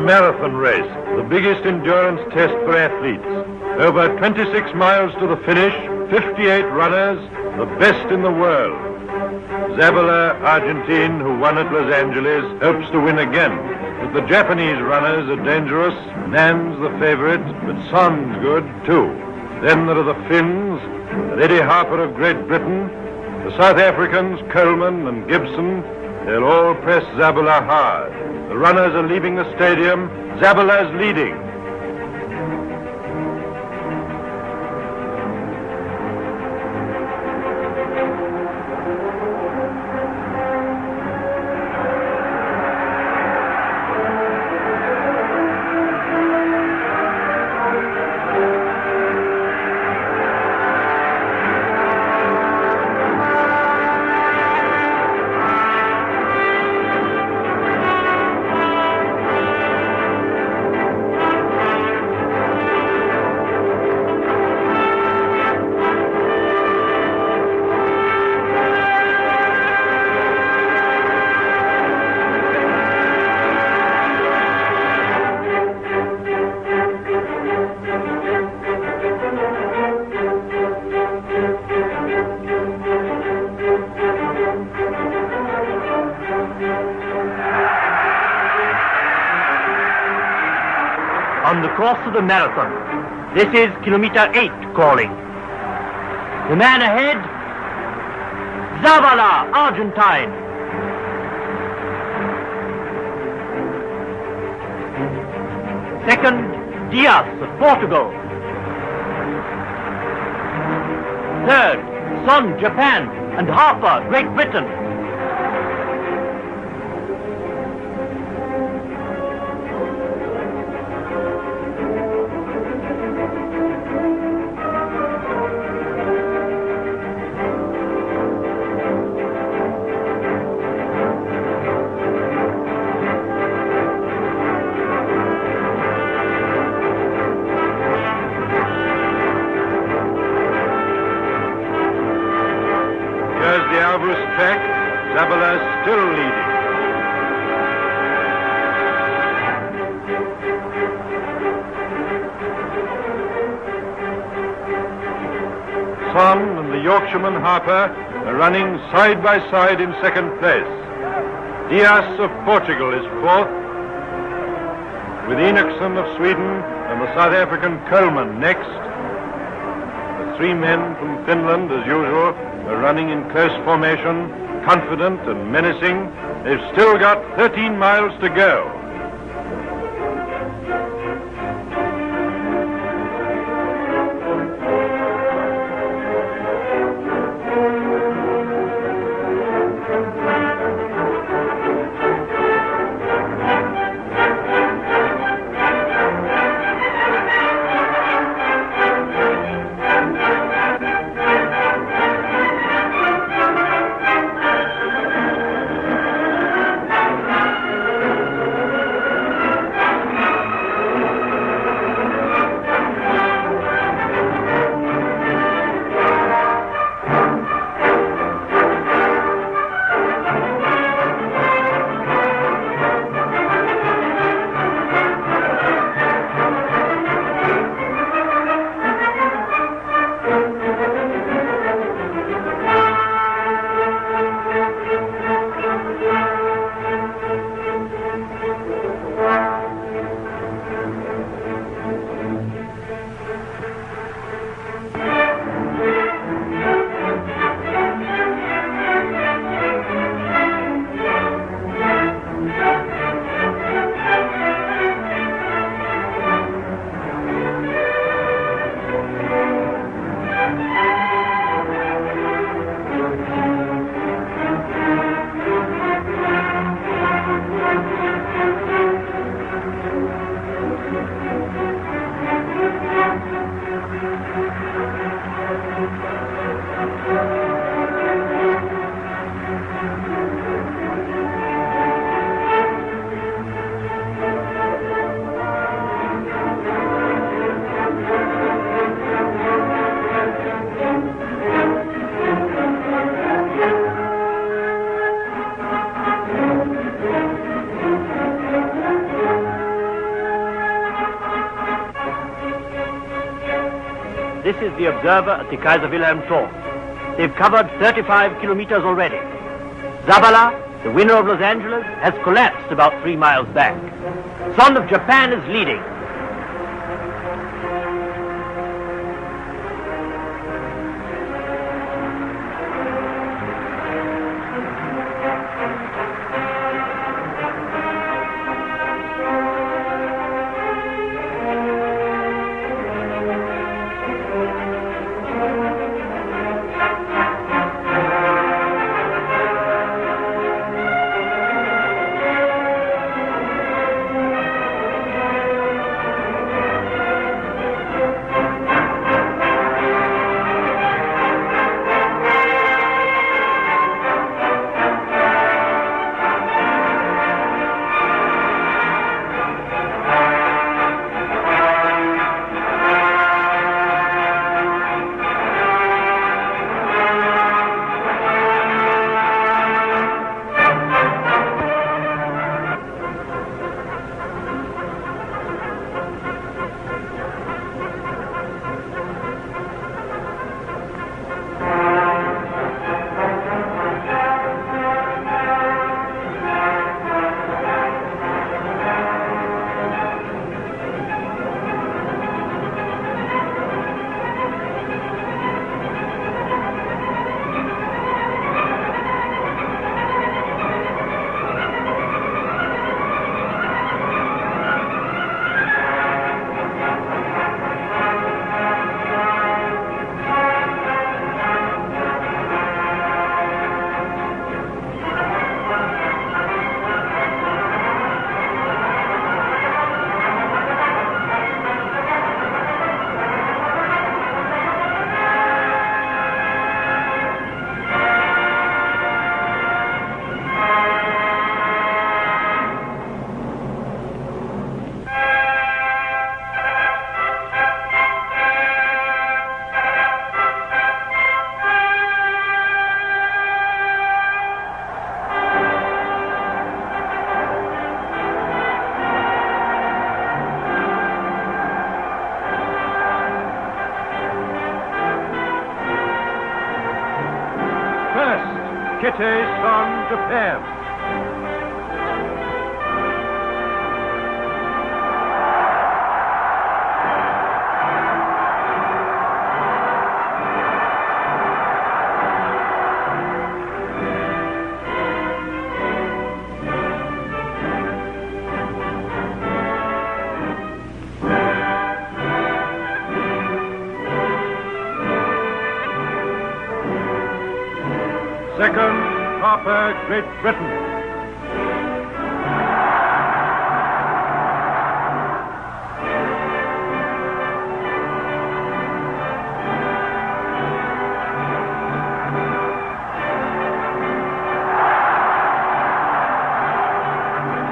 B: Marathon race, the biggest endurance test for athletes. Over 26 miles to the finish, 58 runners, the best in the world. Zabala, Argentine, who won at Los Angeles, hopes to win again. But the Japanese runners are dangerous. Nan's the favorite, but Son's good too. Then there are the Finns, and Eddie Harper of Great Britain, the South Africans, Coleman and Gibson. They'll all press Zabala hard. The runners are leaving the stadium. Zabala's leading.
G: On the course of the marathon, this is kilometer 8 calling. The man ahead, Zavala, Argentine. Second, Diaz of Portugal. third. Son, Japan. And Harper, Great Britain.
B: Zabala still leading. Son and the Yorkshireman Harper are running side by side in second place. Diaz of Portugal is fourth, with Enochson of Sweden and the South African Coleman next. The three men from Finland, as usual, are running in close formation, confident and menacing. They've still got 13 miles to go.
G: This is the observer at the Kaiser Wilhelm Tor. They've covered 35 kilometers already. Zabala, the winner of Los Angeles, has collapsed about 3 miles back. Son of Japan is leading.
B: Son, Japan. Second, Harper, Great Britain.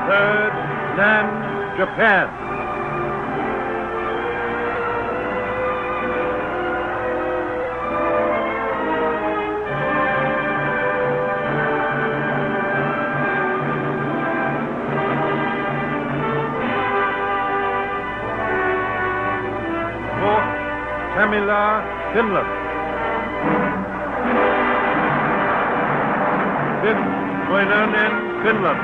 B: Third, Nan, Japan. Tamila, Finland. Fifth, Moinanen, Finland.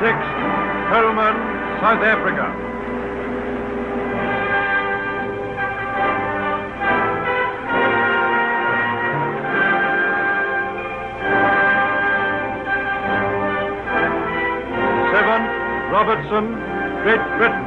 B: Sixth, Perlman, South Africa. Seventh, Robertson, Great Britain.